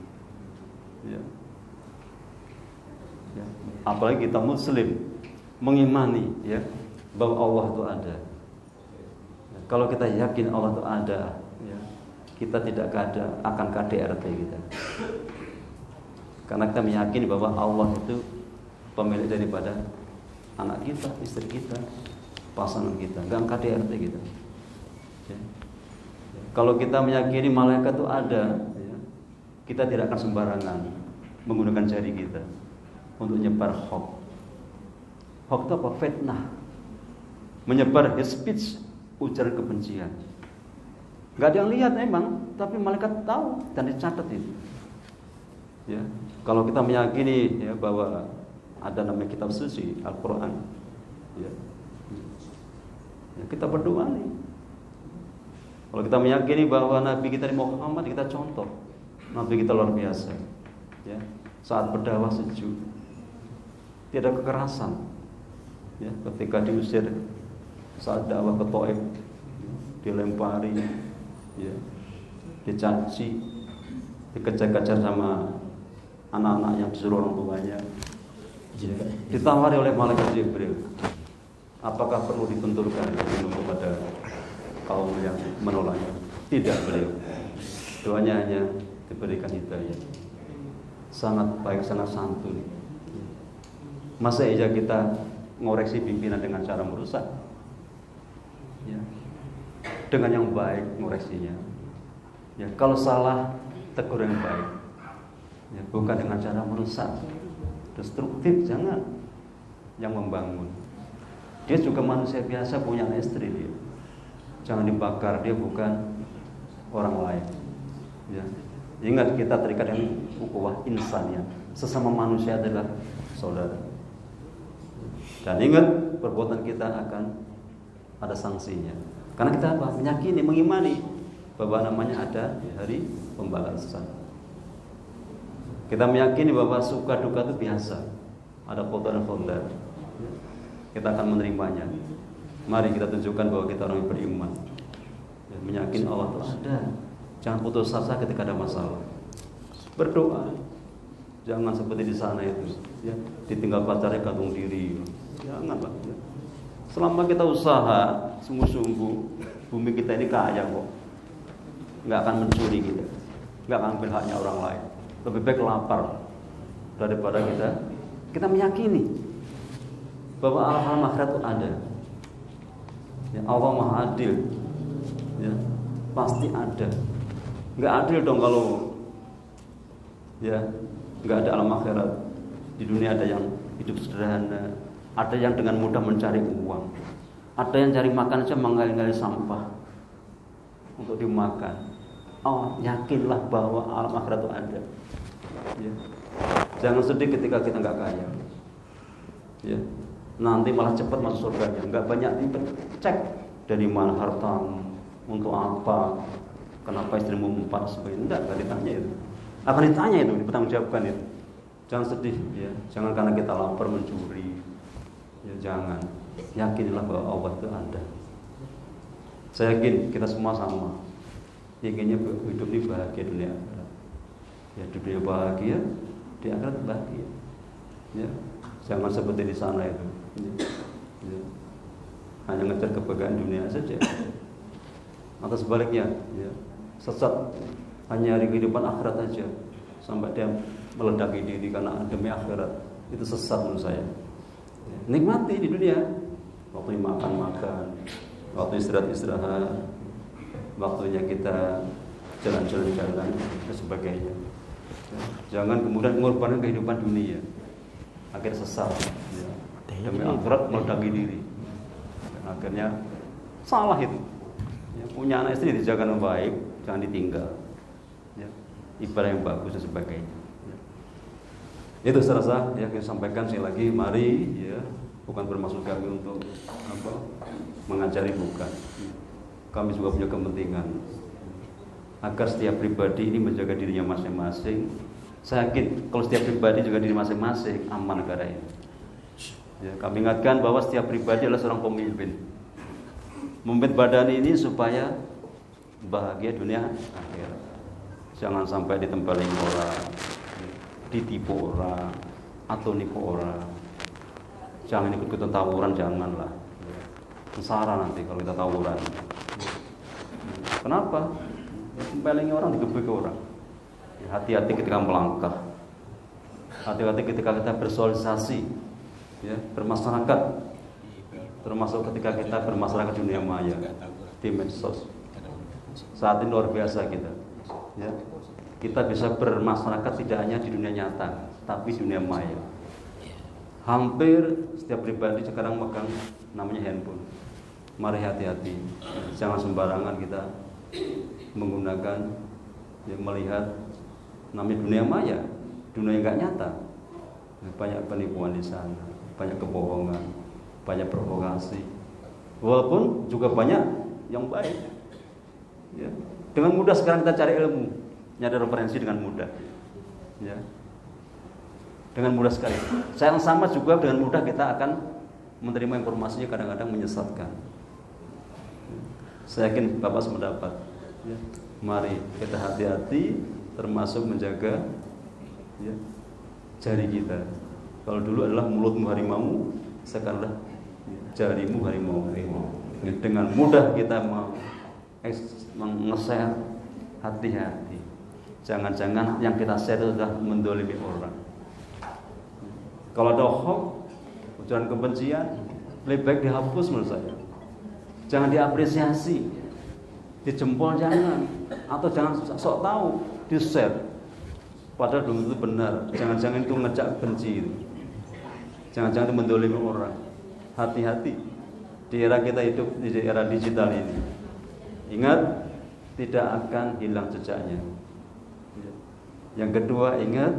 Apalagi kita Muslim mengimani bahwa Allah itu ada. Kalau kita yakin Allah itu ada, kita tidak akan KDRT kita. Karena kita meyakini bahwa Allah itu pemilik daripada anak kita, istri kita, pasangan kita, enggak KDRT kita. Kalau kita meyakini malaikat itu ada, kita tidak akan sembarangan menggunakan jari kita untuk menyebar hoax. Hoax itu apa? Fitnah. Menyebar hate speech, ujaran kebencian. Gak ada yang lihat memang, tapi malaikat tahu dan dicatat itu. Ya, kalau kita meyakini ya bahwa ada namanya kitab suci Al-Quran, ya, ya kita berdoa nih. Kalau kita meyakini bahwa Nabi kita Muhammad, kita contoh Nabi kita luar biasa, ya, saat berdakwah sejuk, tidak kekerasan, ya, ketika diusir saat dakwah ke Taif, dilempari, ya, dicaci, dikejar-kejar sama anak-anak yang disuruh orang tuanya, ya, ditawari oleh malaikat Jibril, apakah perlu dibenturkan kepada kaum yang menolaknya? Tidak, beliau doanya hanya diberikan hidayah. Sangat baik, sangat santun. Masa iya kita ngoreksi pimpinan dengan cara merusak? Ya, dengan yang baik ngoreksinya. Ya, kalau salah tegur yang baik. Ya, bukan dengan cara merusak, destruktif, jangan. Yang membangun. Dia juga manusia biasa, punya istri dia. Jangan dibakar, dia bukan orang lain. Ya. Ingat, kita terikat dengan ukhuwah insaniyah. Sesama manusia adalah saudara. Dan ingat, perbuatan kita akan ada sanksinya. Karena kita apa? Meyakini, mengimani bahwa namanya ada hari pembalasan. Kita meyakini bahwa suka duka itu biasa, ada qadar dan qadar. Kita akan menerimanya. Mari kita tunjukkan bahwa kita orang yang beriman, dan meyakini Allah itu ada. Jangan putus asa ketika ada masalah. Berdoa. Jangan seperti di sana itu, ya, ditinggal pacarnya gantung diri. Janganlah. Ya. Selama kita usaha sungguh-sungguh, bumi kita ini kaya kok. Nggak akan mencuri kita, nggak akan ambil haknya orang lain. Lebih baik lapar daripada kita meyakini bahwa alam akhirat itu ada. Ya, Allah Maha Adil. Ya, pasti ada. Nggak adil dong kalau ya nggak ada alam akhirat. Di dunia ada yang hidup sederhana, ada yang dengan mudah mencari uang, ada yang cari makan saja menggali-gali sampah untuk dimakan. Oh, yakinlah bahwa alam akhirat itu ada. Ya. Jangan sedih ketika kita nggak kaya. Ya. Nanti malah cepat masuk surganya. Nggak banyak cek dari mana hartamu, untuk apa, kenapa istrimu 4 sebagainya. Nggak ditanya itu. Akan ditanya itu, dipertanggungjawabkan itu. Jangan sedih, ya. Jangan karena kita lapar mencuri. Ya, jangan. Yakinilah bahwa Allah itu ada. Saya yakin kita semua sama. Inginnya hidup ini bahagia dunia akhirat. Ya, di dunia bahagia, di akhirat bahagia. Ya, jangan seperti di sana itu. Ya. Hanya ngejar kebahagiaan dunia saja. Atau sebaliknya, ya, sesat hanya hari kehidupan akhirat saja, sampai dia meledaki diri karena demi akhirat. Itu sesat menurut saya. Ya. Nikmati di dunia, waktu makan, waktu istirahat, waktunya kita jalan-jalan dan sebagainya. Ya. Jangan kemudian mengorbankan kehidupan dunia, akhirnya sesat. Ya. Demi akhirat meledaki diri. Dan akhirnya salah itu. Ya, punya anak istri dijaga dengan baik, jangan ditinggal. Ya. Ibadah yang bagus dan sebagainya. Ya. Itu saya rasa ya kita sampaikan sekali lagi. Mari, ya, bukan bermaksud kami untuk apa, mengajari, bukan. Kami juga punya kepentingan agar setiap pribadi ini menjaga dirinya masing-masing. Saya yakin kalau setiap pribadi juga diri masing-masing, aman negara ini. Ya, kami ingatkan bahwa setiap pribadi adalah seorang pemimpin. Memimpin badan ini supaya bahagia dunia akhirat. Jangan sampai ditempelin orang, ditipu orang, atau nipu orang. Jangan ikut-ikutan tawuran, janganlah. Sengsara nanti kalau kita tawuran. Kenapa? Tempelingi orang, digebuk orang. Ya, hati-hati ketika melangkah. Hati-hati ketika kita bersosialisasi, ya, bermasyarakat. Termasuk ketika kita bermasyarakat dunia maya di medsos. Saat ini luar biasa kita. Ya. Kita bisa bermasyarakat tidak hanya di dunia nyata, tapi di dunia maya. Hampir setiap pribadi sekarang megang namanya handphone. Mari hati-hati, jangan sembarangan kita menggunakan, ya, melihat namanya dunia maya. dunia yang nggak nyata. Banyak penipuan di sana, banyak kebohongan, banyak provokasi. Walaupun juga banyak yang baik. Ya. Dengan mudah sekarang kita cari ilmu, nyari referensi dengan mudah. Ya. Dengan mudah sekali. Sayang sama juga dengan mudah kita akan menerima informasinya kadang-kadang menyesatkan. Saya yakin Bapak sependapat. Ya. Mari kita hati-hati, termasuk menjaga ya, jari kita. Kalau dulu adalah mulutmu harimau, sekarang adalah jarimu harimau. Dengan mudah kita meng-share, hati-hati. Jangan-jangan yang kita share itu sudah mendolimi orang. Kalau ada hoax, ujaran kebencian, lebih baik dihapus menurut saya. Jangan diapresiasi, dijempol jangan, atau jangan sok tahu, di-share. Padahal belum tentu benar. Jangan-jangan itu ngejak benci itu. Jangan-jangan itu mendolimi orang. Hati-hati di era kita hidup di era digital ini. Ingat, tidak akan hilang jejaknya. Yang kedua, ingat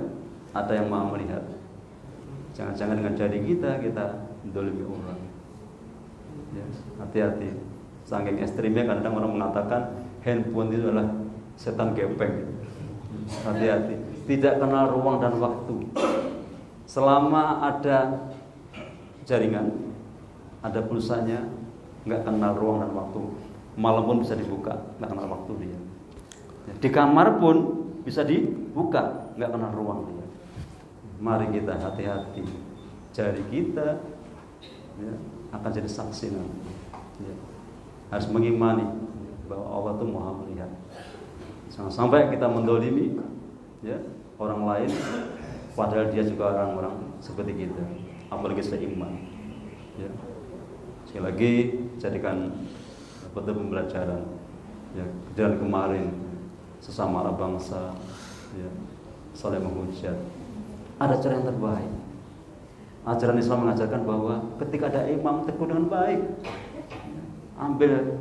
ada yang Maha melihat. Jangan-jangan dengan jari kita mendolimi orang. Ya, hati-hati. Saking ekstrimnya kadang orang mengatakan handphone itu adalah setan gepeng. Hati-hati. Tidak kenal ruang dan waktu. Selama ada jaringan, ada pulsanya, nggak kenal ruang dan waktu. Malam pun bisa dibuka, nggak kenal waktu dia. Di kamar pun bisa dibuka, nggak kenal ruang dia. Mari kita hati-hati. Jari kita ya, akan jadi saksi nanti. Ya. Harus mengimani bahwa Allah itu Maha melihat. Jangan sampai kita mendolimi ya, orang lain, padahal dia juga orang-orang seperti kita, apalagi seiman. Ya. Sekali lagi jadikan betul pembelajaran. Ya, kejadian kemarin sesama anak bangsa, ya, saling menghujat. Ada cara yang terbaik. Ajaran Islam mengajarkan bahwa ketika ada imam, teguh dengan baik. Ambil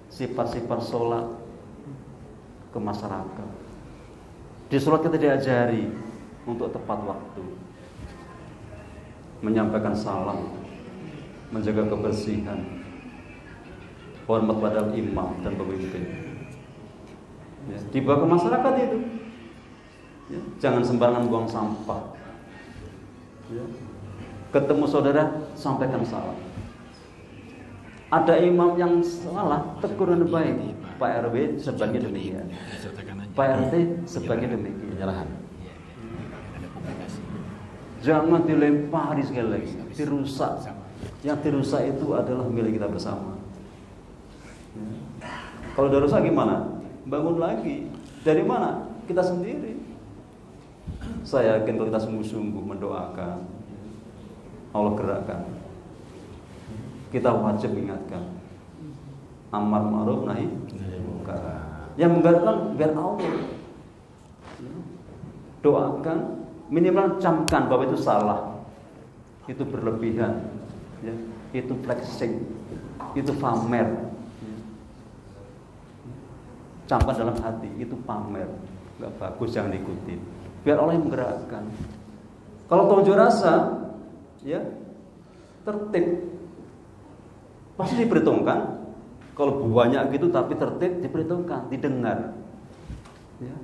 sifat-sifat sholat ke masyarakat. Di sholat kita diajari untuk tepat waktu, menyampaikan salam, menjaga kebersihan, hormat pada imam dan pemimpin. Ya, dibawa ke masyarakat itu. Ya, jangan sembarangan buang sampah. Ya. Ketemu saudara, sampaikan salam. Ada imam yang salah, tegur dengan baik. Pak RW sebagai demikian, Pak RT sebagai demikian. Jangan dilempari sekali lagi, dirusak. Yang dirusak itu adalah milik kita bersama. Ya. Kalau udah rusak gimana? Bangun lagi. Dari mana? Kita sendiri. Saya yakin kalau kita sungguh-sungguh mendoakan, Allah gerakkan. Kita wajib ingatkan. Amar ma'ruf nahi munkar. Yang menggerakkan biar Allah. Doakan, minimal camkan bahwa itu salah, itu berlebihan, ya, itu flexing, itu pamer. Camkan dalam hati, itu pamer, nggak bagus, jangan ikutin. Biar Allah yang menggerakkan. Kalau unjuk rasa, ya tertib, pasti diperhitungkan. Kalau banyak gitu tapi tertib, diperhitungkan, didengar. Ya.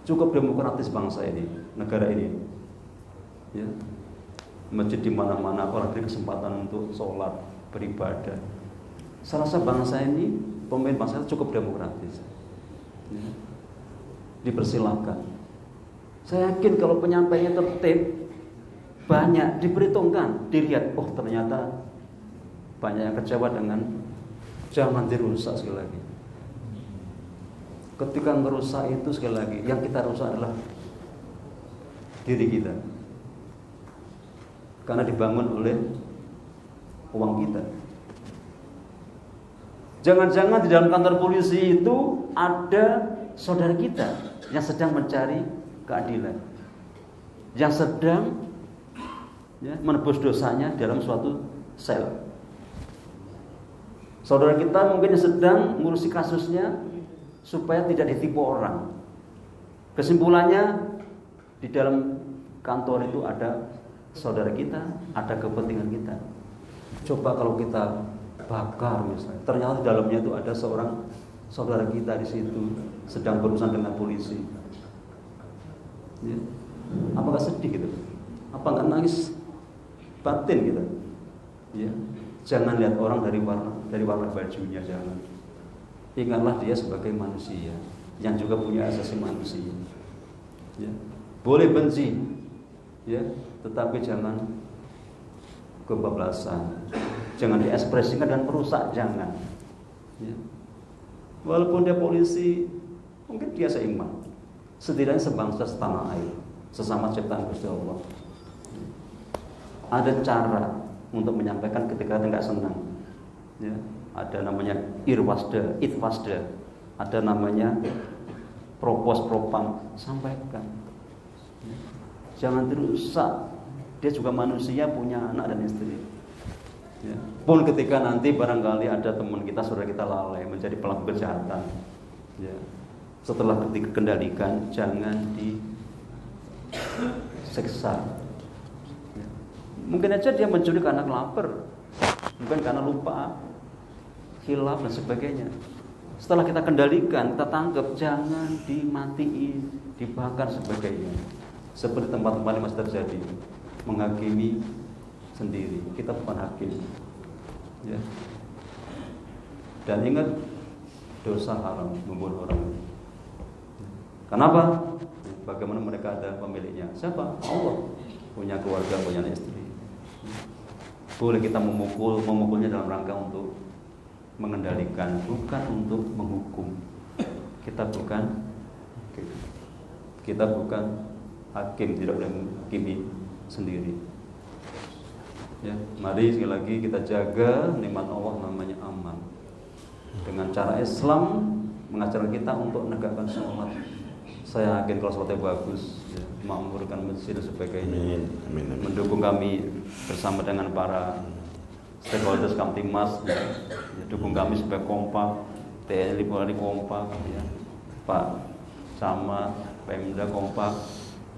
Cukup demokratis bangsa ini, negara ini. Ya. Masjid di mana-mana orang diberi kesempatan untuk sholat, beribadah. Saya rasa bangsa ini, pemimpin bangsa ini cukup demokratis. Ya. Dipersilahkan. Saya yakin kalau penyampaiannya tertib, banyak diperhitungkan, dilihat, oh ternyata banyak yang kecewa dengan, jangan dirusak sekali lagi. Ketika merusak itu sekali lagi, yang kita rusak adalah diri kita, karena dibangun oleh uang kita. Jangan-jangan di dalam kantor polisi itu ada saudara kita yang sedang mencari keadilan, yang sedang ya, menebus dosanya dalam suatu sel. Saudara kita mungkin sedang mengurusi kasusnya supaya tidak ditipu orang. Kesimpulannya, di dalam kantor itu ada saudara kita, ada kepentingan kita. Coba kalau kita bakar misalnya, ternyata di dalamnya itu ada seorang saudara kita di situ sedang berurusan dengan polisi. Ya. Apakah sedih gitu? Apa nggak nangis batin gitu? Ya. Jangan lihat orang dari warna bajunya, jangan. Ingatlah dia sebagai manusia yang juga punya asasi manusia. Ya. Boleh benci, ya, tetapi jangan kebablasan, jangan diekspresikan dan merusak, jangan. Ya. Walaupun dia polisi, mungkin dia seiman, setidaknya sebangsa setanah air, sesama ciptaan Gusti Allah. Ada cara untuk menyampaikan ketika tidak senang. Ya. Ada namanya irwasda, itwasda, ada namanya propam, sampaikan. Ya. Jangan dirusak. Dia juga manusia, punya anak dan istri. Ya. Pun ketika nanti barangkali ada teman kita, saudara kita lalai menjadi pelaku kejahatan. Ya. Setelah dikendalikan, jangan diseksa. Ya. Mungkin aja dia mencuri karena lapar, mungkin karena lupa, khilaf dan sebagainya. Setelah kita kendalikan, kita tangkap, jangan dimatiin, dibakar sebagainya. Seperti tempat-tempat yang masih terjadi, menghakimi sendiri. Kita bukan hakim. Ya. Dan ingat, dosa haram membunuh orang. Kenapa? Bagaimana mereka ada pemiliknya? Siapa? Allah. Punya keluarga, punya istri. Boleh kita memukulnya dalam rangka untuk mengendalikan, bukan untuk menghukum. Kita bukan hakim, tidak boleh menghakimi sendiri. Ya, mari sekali lagi kita jaga nikmat Allah namanya aman. Dengan cara Islam mengajarkan kita untuk menegakkan sholat. Saya yakin kalau sholatnya bagus, ya, makmurkan masjid dan sebagainya. Amin. Mendukung kami bersama dengan para stakeholders Kamtimas, ya, dukung kami supaya kompak, TNI Polri kompak, ya, Pak Camat, Pemda kompak.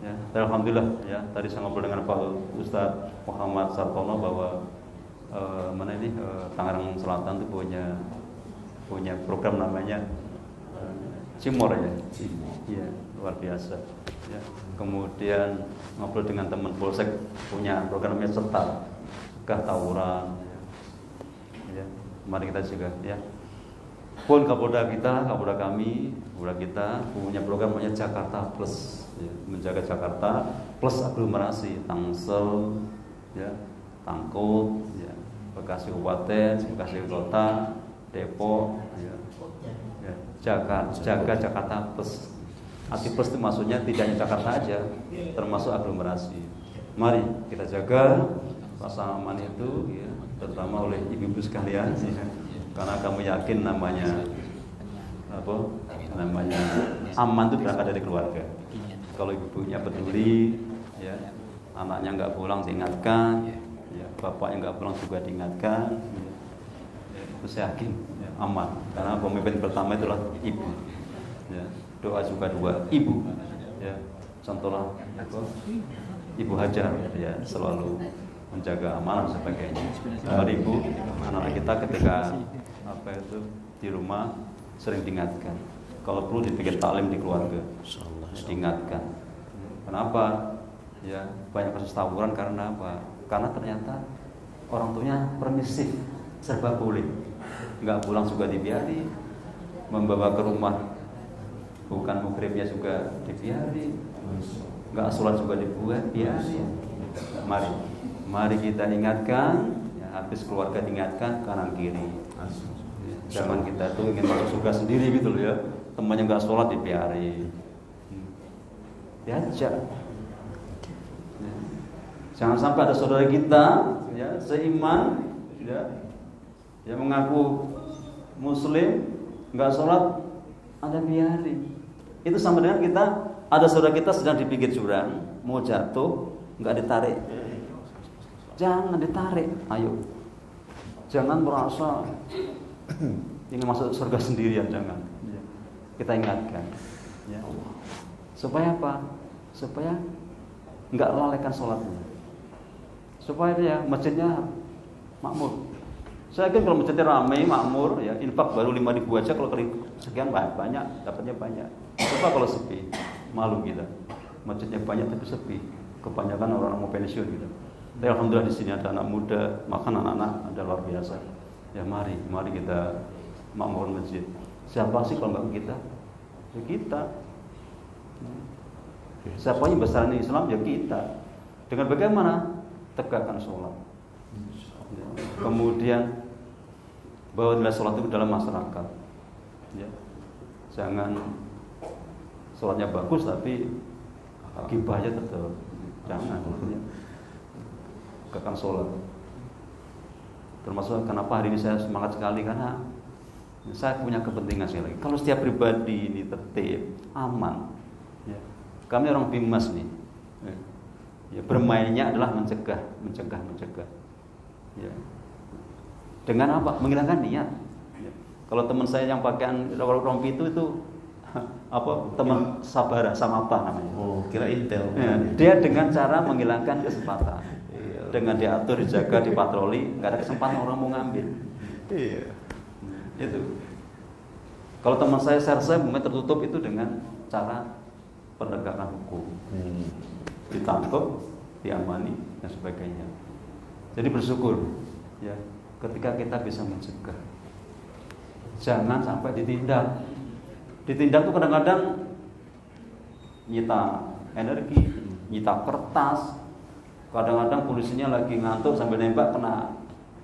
Ya, alhamdulillah, ya, tadi saya ngobrol dengan Pak Ustadz Muhammad Sartono bahwa Tangerang Selatan itu punya program namanya Cimor, ya. Ya, luar biasa. Ya. Kemudian ngobrol dengan teman Polsek punya program namanya Setar, Tawuran. Ya. Mari kita juga, ya. Pun Kapolda kami punya program namanya Jakarta Plus, ya. Menjaga Jakarta plus aglomerasi, Tangsel, ya, Tangkut, ya, Bekasi Kabupaten, Bekasi Kota, Depok, ya. Ya, jaga Jakarta Plus. Arti plus itu maksudnya tidak hanya Jakarta aja, termasuk aglomerasi. Mari kita jaga rasa aman itu, ya, terutama oleh ibu-ibu sekalian, ya. Karena kamu yakin namanya aman itu berangkat dari keluarga. Kalau ibunya peduli, ya, anaknya nggak pulang diingatkan, ya, bapaknya nggak pulang juga diingatkan, ya, itu saya yakin, ya, aman. Karena pemimpin pertama itulah ibu. Ya, doa juga dua ibu. Ya, contohlah Ibu Hajar, ya, selalu menjaga amanah dan sebagainya. Mari ibu, anak kita ketika di rumah sering diingatkan. Kalau perlu dibikin taklim di keluarga, diingatkan. Kenapa? Ya, banyak kasus tawuran karena apa? Karena ternyata orang tuanya permisif, serba boleh. Nggak pulang juga dibiari, membawa ke rumah bukan mukribnya juga dibiari, nggak sholat juga dibuat, biari. Mari kita ingatkan, ya, habis keluarga diingatkan kanan kiri. Zaman kita tuh ingin masuk surga sendiri gitu loh, ya. Temannya nggak sholat dibiari, diajak. Ya. Jangan sampai ada saudara kita, ya, seiman, ya mengaku Muslim, nggak sholat, ada biari. Itu sama dengan kita ada saudara kita sedang di pinggir jurang, mau jatuh, nggak ditarik. Jangan ditarik, ayo. Jangan merasa ingin masuk surga sendirian, jangan. Kita ingatkan, ya. Supaya apa? Supaya nggak lalaikan sholatnya. Supaya dia masjidnya makmur. Saya yakin kalau masjidnya ramai, makmur, ya infak baru 5.000 aja, kalau kali sekian banyak, dapatnya banyak. Coba kalau sepi, malu kita. Masjidnya banyak tapi sepi. Kebanyakan orang mau pensiun gitu. Tapi alhamdulillah di sini ada anak muda, makan anak-anak ada luar biasa. Ya mari kita makmur masjid. Siapa sih kalau nggak kita? Ya kita. Siapa yang besaran Islam? Ya kita. Dengan bagaimana? Tegakkan sholat. Kemudian bawa nilai sholat itu dalam masyarakat. Ya. Jangan sholatnya bagus tapi gibahnya tetap. Jangan. Ya. Tegakkan sholat. Termasuk kenapa hari ini saya semangat sekali, karena saya punya kepentingan sekali lagi. Kalau setiap pribadi ini tertib, aman, ya. Kami orang Bimas nih, ya, bermainnya adalah mencegah. Ya. Dengan apa? Menghilangkan niat. Ya. Kalau teman saya yang pakaian rompi itu apa? Teman Sabara sama apa namanya? Oh, kira Intel. Ya, dia dengan cara menghilangkan kesempatan. Dengan diatur, dijaga, dipatroli, nggak ada kesempatan orang mau ngambil. Iya. Itu. Kalau teman saya serse tertutup itu dengan cara penegakan hukum, ditangkap, diamani dan sebagainya. Jadi bersyukur, ya, ketika kita bisa mencegah. Jangan sampai ditindak. Ditindak tuh kadang-kadang nyita energi, nyita kertas. Kadang-kadang polisinya lagi ngantuk sambil nembak,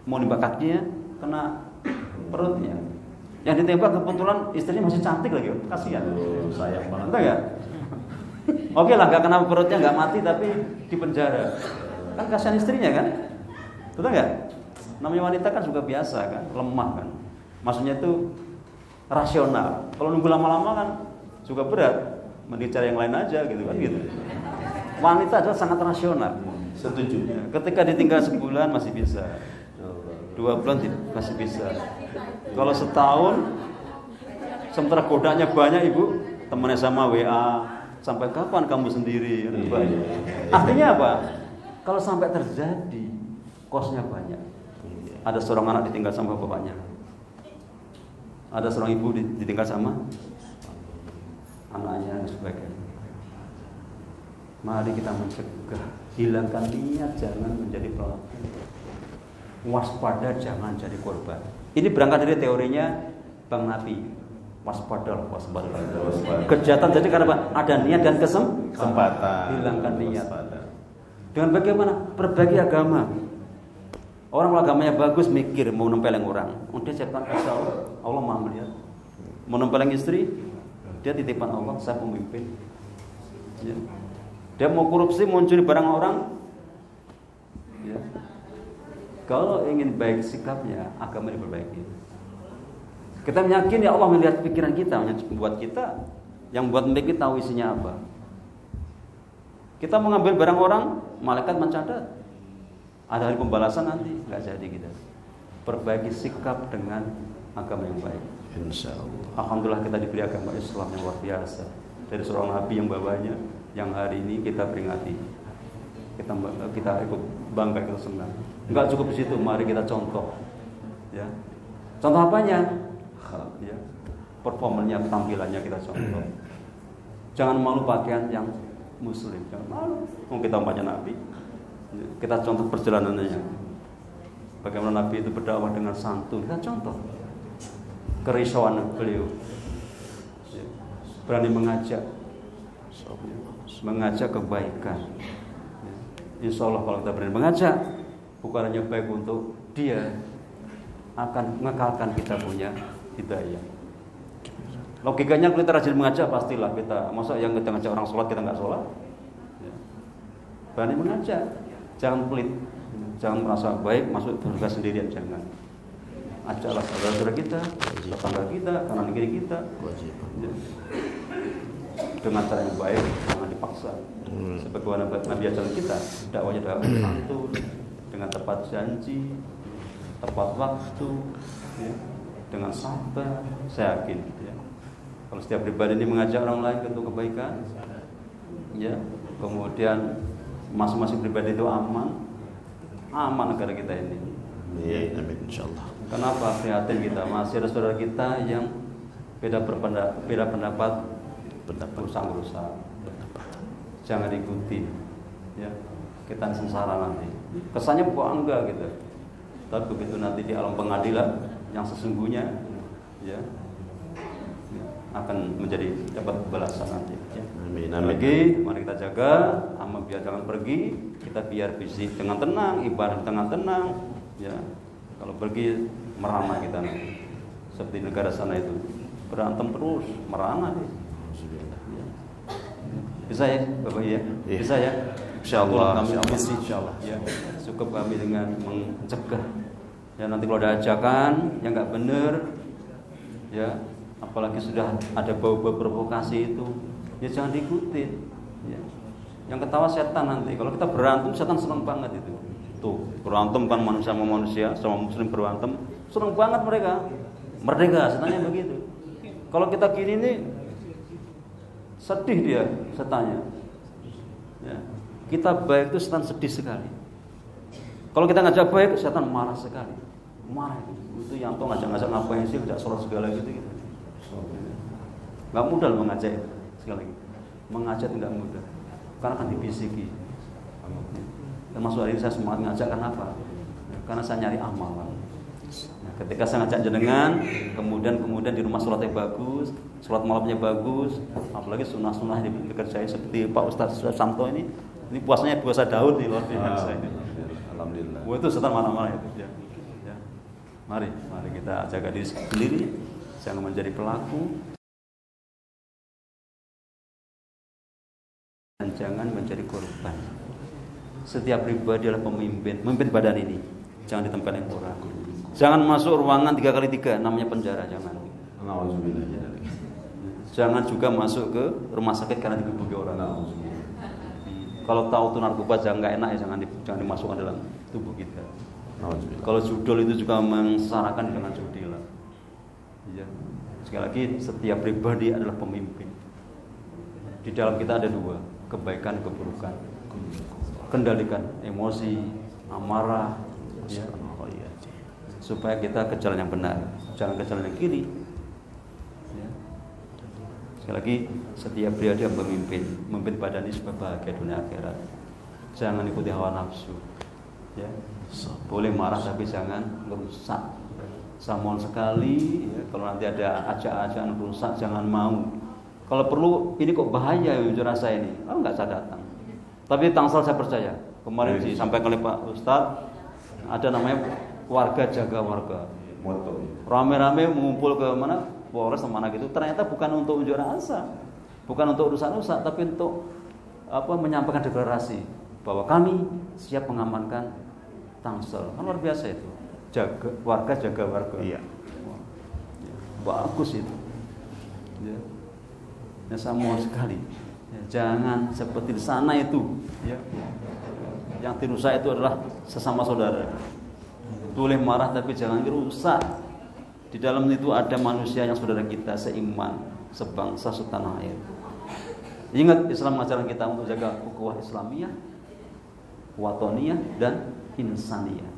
mau nembak kakinya, kena perutnya. Yang ditembak kebetulan istrinya masih cantik lagi, kasihan. Sayang banget. Betul nggak? Oke lah, nggak kena perutnya, nggak mati tapi di penjara. Kan kasihan istrinya kan? Betul nggak? Namanya wanita kan juga biasa kan, lemah kan. Maksudnya itu rasional. Kalau nunggu lama-lama kan juga berat. Mending cari yang lain aja gitu kan gitu. Wanita adalah sangat rasional. Setuju. Ketika ditinggal sebulan masih bisa, 2 bulan masih bisa. Kalau setahun, sementara godanya banyak ibu, temannya sama WA, sampai kapan kamu sendiri? Artinya apa? Kalau sampai terjadi, kosnya banyak. Ada seorang anak ditinggal sama bapaknya, ada seorang ibu ditinggal sama anaknya dan sebagainya. Mari kita mencegah, hilangkan niat, jangan menjadi pelaku. Waspada, jangan jadi korban. Ini berangkat dari teorinya Bang Nabi. Waspada. Kejahatan jadi karena apa? Ada niat dan kesempatan. Hilangkan niat. Dengan bagaimana? Perbaiki agama. Orang agamanya bagus, mikir mau nempeleng orang. Dia siapkan kasih Allah Maha melihat. Mau nempeleng istri, dia titipan Allah, saya pemimpin. Ya. Dia mau korupsi, mau mencuri barang orang, ya. Kalau ingin baik sikapnya, agama diperbaiki. Kita meyakini Allah melihat pikiran kita, buat kita, yang buat memiliki tahu isinya apa. Kita mengambil barang orang, malaikat mencatat. Ada hari pembalasan nanti, nggak jadi kita. Perbaiki sikap dengan agama yang baik. Insya Allah. Alhamdulillah kita diberi agama Islam yang luar biasa dari seorang Nabi yang bawanya, yang hari ini kita peringati, kita ikut bangga, kita senang. Enggak cukup di situ, mari kita contoh, ya. Contoh apanya? Ya. Performanya, tampilannya kita contoh. Jangan malu pakaian yang Muslim, jangan malu. Kita umpamanya Nabi, kita contoh perjalanannya. Bagaimana Nabi itu berdakwah dengan santun, kita contoh. Kerisauan beliau, ya. Berani mengajak kebaikan. Insya Allah kalau kita berani mengajak, bukan hanya baik untuk dia, akan mengekalkan kita punya hidayah. Logikanya kalau kita rajin mengajak, pastilah kita. Masa yang kita ngajak orang sholat kita nggak sholat? Ya. Berani mengajak, jangan pelit, jangan merasa baik masuk surga sendirian, jangan. Ajaklah saudara-saudara kita, tetangga kita, kanan kiri kita. Ya. Dengan cara yang baik, jangan dipaksa. Sebagaimana Nabi ajaran kita, dakwahnya dakwah santun, dengan tepat janji, tepat waktu, ya, dengan sabar. Saya yakin, ya, kalau setiap pribadi ini mengajak orang lain untuk kebaikan, ya. Kemudian masing-masing pribadi itu aman negara kita ini. Iya, amin insyaallah. Kenapa prihatin kita? Masih ada saudara kita yang beda pendapat, berusaha. Jangan ikuti, ya. Kita sengsara nanti. Kesannya kok enggak gitu. Tapi begitu nanti di alam pengadilan yang sesungguhnya, ya, akan menjadi dapat balasan nanti. Ya. Amin. Lagi, mari kita jaga, amal biar jangan pergi, kita biar fisik dengan tenang, ibadah dengan tenang, ya. Kalau pergi merana kita nanti, seperti negara sana itu berantem terus, merana deh. Ya. Bisa ya, Bapak ya? Bisa ya? Insyaallah. Insyaallah. Ya. Cukup kami dengan mencegah. Ya nanti kalau ada ajakan yang nggak benar, ya apalagi sudah ada bau-bau provokasi itu, ya jangan diikuti. Ya. Yang ketawa setan nanti. Kalau kita berantem, setan senang banget itu. Tuh berantem kan manusia sama manusia, sama muslim berantem, senang banget mereka. Merdeka, setannya begitu. Kalau kita gini nih, sedih dia setannya. Ya. Kita baik itu setan sedih sekali. Kalau kita ngajak baik, setan marah sekali. Marah itu yang tuh ngajak-ngajak ngapain sih, ngajak sholat segala gitu. Nggak mudah mengajak itu. Sekali lagi, mengajak nggak mudah, karena akan dibisiki. Termasuk hari ini saya semangat ngajak karena apa? Karena saya nyari amal. Nah, ketika saya ngajak jenengan, kemudian di rumah sholatnya bagus, sholat malamnya bagus, apalagi sunnah-sunnah yang dikerjain seperti Pak Ustadz Samto ini puasanya puasa Daud nih luar biasa ini. Alhamdulillah. Itu setan mana-mana itu. Ya. Mari kita jaga diri sendiri, jangan menjadi pelaku dan jangan menjadi korban. Setiap pribadi adalah pemimpin badan ini. Jangan ditempelin orang. Jangan masuk ruangan 3x3, namanya penjara, jangan. Jangan juga masuk ke rumah sakit karena digebuki orang. Kalau tahu tuh narkoba nggak enak ya jangan dimasukkan dalam tubuh kita. Kalau judul itu juga mensyaratkan dengan judi lah. Ya. Sekali lagi setiap pribadi adalah pemimpin. Di dalam kita ada dua, kebaikan, keburukan. Kendalikan emosi, amarah, ya. Supaya kita ke jalan yang benar, jangan ke jalan yang kiri. Ya. Sekali lagi setiap pribadi yang memimpin badan ini supaya bahagia dunia akhirat. Jangan ikuti hawa nafsu. Ya. Boleh marah tapi jangan merusak. Saya sekali ya, kalau nanti ada ajak-ajakan merusak jangan mau. Kalau perlu ini kok bahaya jujur rasa ini, nggak saya datang. Tapi tangsel saya percaya. Kemarin disampaikan oleh Pak Ustadz ada namanya warga jaga warga. Rame-rame mengumpul ke mana? Polres mana gitu. Ternyata bukan untuk unjuk rasa, bukan untuk urusan-urusan, tapi untuk menyampaikan deklarasi bahwa kami siap mengamankan Tangsel. Kan luar biasa itu. Warga jaga warga. Iya. Ya, bagus itu. Ya sama sekali. Ya, jangan seperti di sana itu. Ya. Yang dirusak itu adalah sesama saudara. Boleh marah tapi jangan dirusak. Di dalam itu ada manusia yang saudara kita seiman, sebangsa, setanah air. Ingat Islam mengajarkan kita untuk jaga ukhuwah Islamiyah, watoniyah dan insaniyah.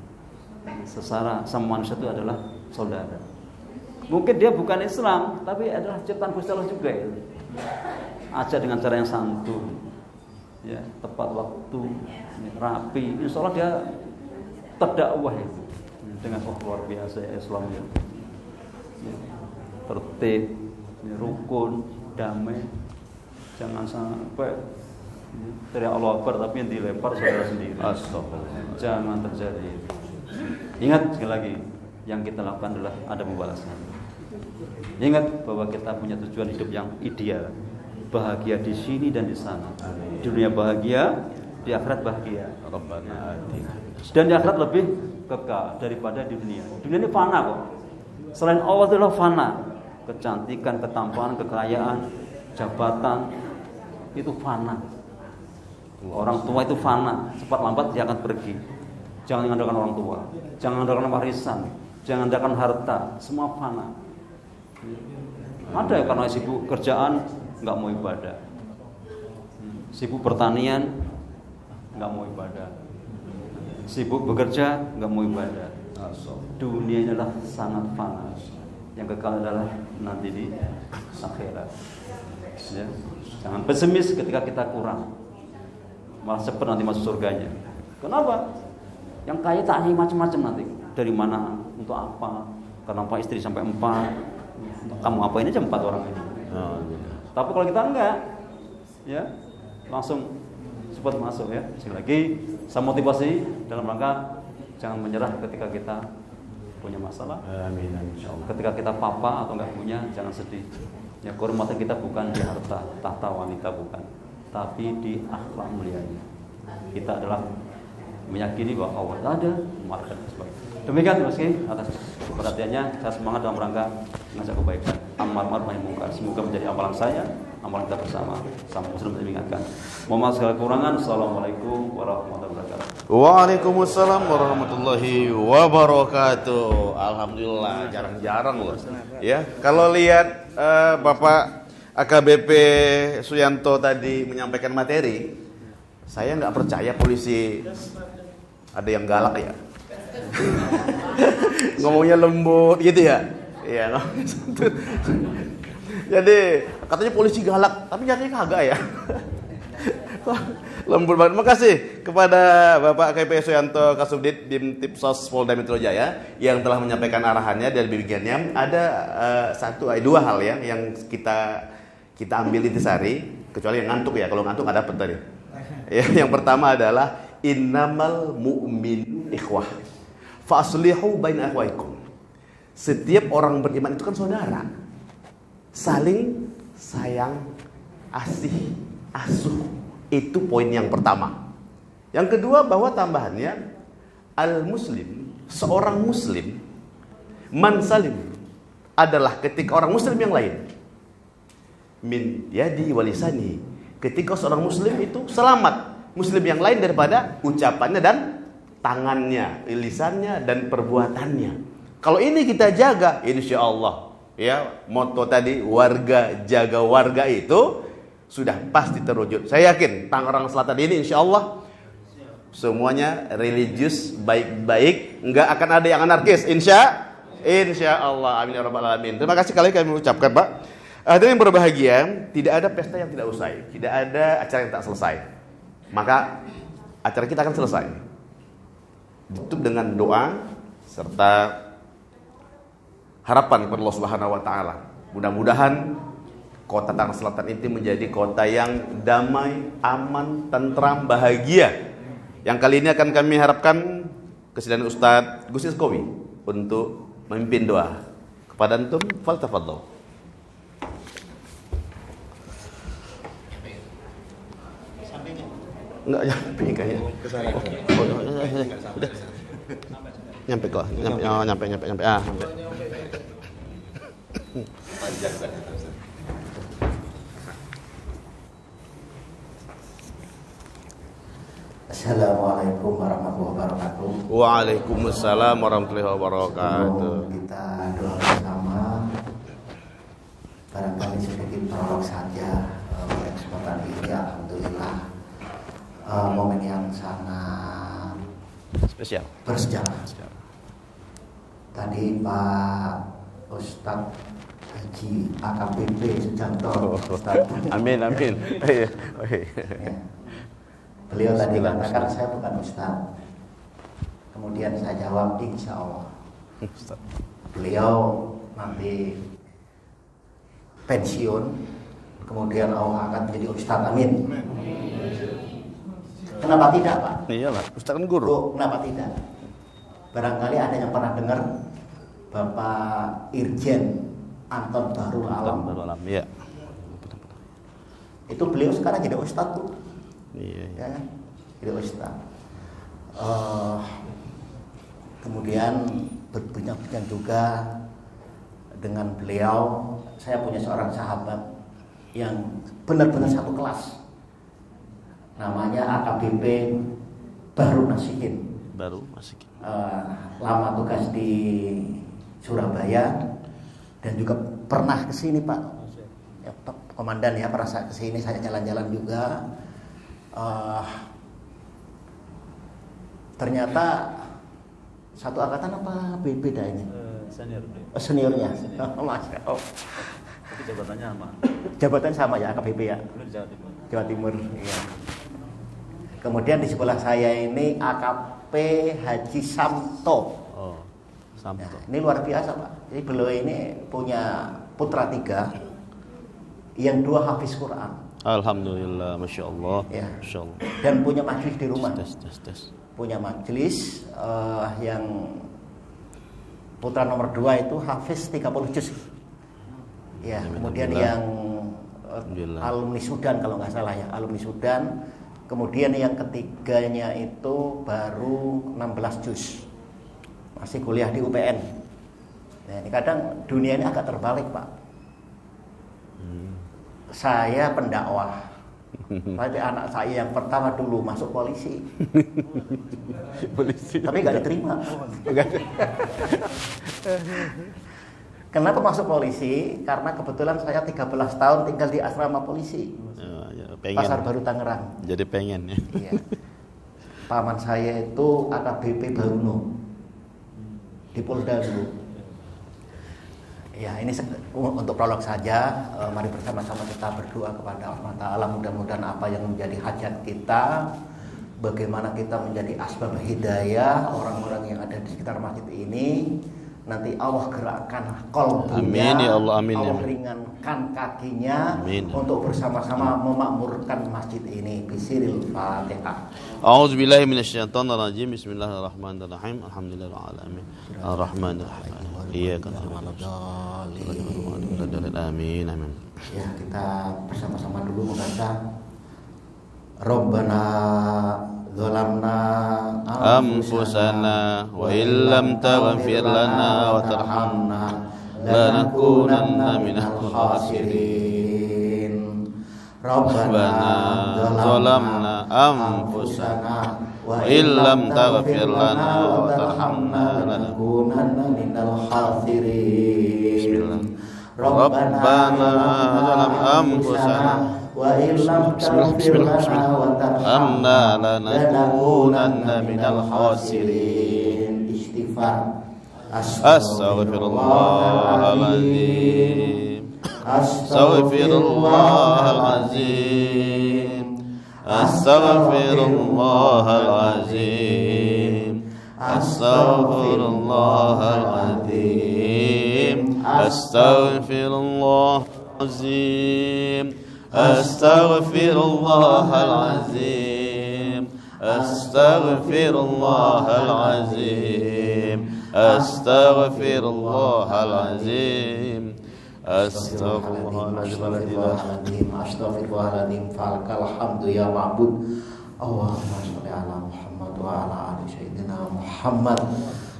Sesara sama manusia itu adalah saudara. Mungkin dia bukan Islam, tapi adalah ciptaan Gusti Allah juga ya. Aja dengan cara yang santun, ya, tepat waktu, ya, rapi. Insya Allah dia terdakwah itu dengan luar biasa ya, Islam ya. Tertib, ya, rukun, damai. Jangan sampai teriak Allah Akbar tapi yang dilempar saudara sendiri. Astagfirullah. Jangan terjadi. Ingat sekali lagi, yang kita lakukan adalah ada pembalasan. Ingat bahwa kita punya tujuan hidup yang ideal, bahagia di sini dan di sana. Di dunia bahagia, di akhirat bahagia. Dan di akhirat lebih kekal daripada di dunia. Dunia ini fana kok. Selain Allah adalah fana. Kecantikan, ketampanan, kekayaan, jabatan itu fana. Orang tua itu fana, cepat lambat dia akan pergi. Jangan mengandalkan orang tua, jangan mengandalkan warisan, jangan mengandalkan harta, semua fana. Ada ya karena sibuk kerjaan nggak mau ibadah. Sibuk pertanian, nggak mau ibadah. Sibuk bekerja, nggak mau ibadah. Dunia ini adalah sangat fana. Yang kekal adalah nanti di akhirat. Ya. Jangan pesimis ketika kita kurang, malah cepat nanti masuk surganya. Kenapa? Yang kaya tanya macam-macam nanti. Dari mana? Untuk apa? Kenapa istri sampai 4? Kamu apain aja 4 orang ini? Tapi kalau kita enggak, ya langsung cepat masuk ya. Sekali lagi, saya motivasi dalam rangka jangan menyerah ketika kita punya masalah. Amin. Ketika kita papa atau enggak punya, jangan sedih. Ya, kehormatan kita bukan di harta, tahta wanita bukan, tapi di akhlak mulianya. Kita adalah meyakini bahwa Allah ada, maka sebagainya. Demikian Mas Ki, atas perhatiannya. Saya semangat dalam rangka mengajak kebaikan, amar ma'ruf nahi munkar. Semoga menjadi amalan saya, amalan kita bersama. Sama muslim mengingatkan. Mohon maaf segala kekurangan. Assalamualaikum warahmatullahi wabarakatuh. Waalaikumsalam warahmatullahi wabarakatuh. Alhamdulillah, jarang-jarang loh. Ya, kalau lihat Bapak AKBP Suyanto tadi menyampaikan materi, saya nggak percaya polisi ada yang galak ya. Ngomongnya lembut gitu ya. Iya. Jadi katanya polisi galak, tapi nyatanya kagak ya. Lembut banget. Makasih kepada Bapak AKBP Suyanto Kasubdit Dimtipsos Polda Metro Jaya yang telah menyampaikan arahannya dan bimbingannya. Ada dua hal ya yang kita ambil intisari, kecuali yang ngantuk ya. Kalau ngantuk nggak dapet tadi. Ya, yang pertama adalah innamal mu'min ikhwah fa'aslihu baina akhwaikum. Setiap orang beriman itu kan saudara, saling sayang, asih, asuh. Itu poin yang pertama. Yang kedua, bahwa tambahannya al-muslim, seorang muslim, man salim, adalah ketika orang muslim yang lain min yadi walisani, ketika seorang muslim itu selamat, muslim yang lain daripada ucapannya dan tangannya, lisannya dan perbuatannya. Kalau ini kita jaga, insya Allah ya, moto tadi warga jaga warga itu sudah pasti terwujud. Saya yakin Tangerang Selatan ini insya Allah semuanya religius, baik-baik, nggak akan ada yang anarkis, insya Allah. Amin ya rabbal alamin. Terima kasih sekali kami ucapkan Pak. Hadirin yang berbahagia, tidak ada pesta yang tidak usai, tidak ada acara yang tak selesai. Maka acara kita akan selesai ditutup dengan doa serta harapan kepada Allah Subhanahu wa taala. Mudah-mudahan kota Tangerang Selatan ini menjadi kota yang damai, aman, tentram, bahagia. Yang kali ini akan kami harapkan kesediaan Ustadz Gus Iskowi untuk memimpin doa. Kepada antum, faltafadhol. Enggak nyampe kayaknya. Udah. Nyampe kok. Nyampe. Nyampe. Assalamualaikum warahmatullahi wabarakatuh. Waalaikumsalam warahmatullahi wabarakatuh. Kita doa bersama. Barangkali sedikit prolog saja pada kesempatan ini. Alhamdulillah momen yang sangat Spesial. bersejarah. Tadi Pak Ustadz Haji AKBP Sujanto. Amin. Ya. Beliau tadi katakan saya bukan Ustadz. Kemudian saya jawab insya Allah. Beliau nanti pensiun, kemudian Allah akan menjadi Ustadz. Amin. Kenapa tidak Pak? Iyalah, Ustadz kan guru. Oh, kenapa tidak? Barangkali ada yang pernah dengar Bapak Irjen Anton Barul Alam. Iya. Itu beliau sekarang jadi Ustadz tuh. Iya. Ya, jadi Ustadz. Kemudian berbincang-bincang juga dengan beliau. Saya punya seorang sahabat yang benar-benar satu kelas. Namanya AKBP Baru Nasihin. Lama tugas di Surabaya dan juga pernah ke sini Pak. Ya, Pak Komandan ya, pernah ke sini, saya jalan-jalan juga. ternyata satu angkatan apa beda ini? Seniornya. Masya Allah. Tapi jabatannya sama. Jabatan sama ya, AKBP ya. Jawa Timur. Iya. Kemudian di sebelah saya ini AKP Haji Samto. Oh, Samto. Nah, ini luar biasa Pak. Jadi beliau ini punya putra 3, yang 2 hafiz Quran. Alhamdulillah, masya Allah. Ya. Masya Allah. Dan punya majelis di rumah. Tes. Punya majelis yang putra nomor 2 itu hafiz 30 juz. Ya, kemudian yang alumni Sudan kalau nggak salah ya, alumni Sudan. Kemudian yang ketiganya itu baru 16 juz. Masih kuliah di UPN. Nah, ini kadang dunia ini agak terbalik, Pak. Saya pendakwah. Tapi anak saya yang pertama dulu masuk polisi. Tapi nggak diterima. Kenapa masuk polisi? Karena kebetulan saya 13 tahun tinggal di asrama polisi. Pengen. Pasar Baru Tangerang. Jadi pengen ya. Iya. Paman saya itu AKBP Baruno di Polda dulu. Ya, ini untuk prolog saja. Mari bersama-sama kita berdoa kepada Allah Ta'ala. Mudah-mudahan apa yang menjadi hajat kita, bagaimana kita menjadi asbab hidayah orang-orang yang ada di sekitar masjid ini, nanti Allah gerakkan qalbunya, Amin ya Allah, amin ya Allah Allah. ringankan kakinya, Amin. untuk bersama-sama memakmurkan masjid ini. Bismillahil Fatihah. A'udzu billahi minasyaitonir rajim. Bismillahirrahmanirrahim. Alhamdulillahil alamin. Arrahmanir rahim. Iyyaka na'budu wa iyyaka nasta'in. Amin. Amin. Ya, kita bersama-sama dulu membaca Rabbana zalamna anfusana wa illam taghfir lana wa tarhamna lanakunanna minal khasirin. Rabbana zalamna anfusana wa illam taghfir lana wa tarhamna lanakunanna minal khasirin. Rabbana zalamna anfusana wa illam taghfir lana wa tarhamna lanakunanna minal khasirin. Istighfar. Astaghfirullahaladzim. Astaghfirullahaladzim. Astaghfirullahaladzim. Astaghfirullahaladzim. Astaghfirullahaladzim. Astaghfirullahaladzim. Astaghfirullahaladzim. Astaghfirullahaladzim. Astaghfirullahaladzim. Falakal hamdu ya ma'bud. Allahumma sholli ala Muhammad wa ala ali sayyidina Muhammad.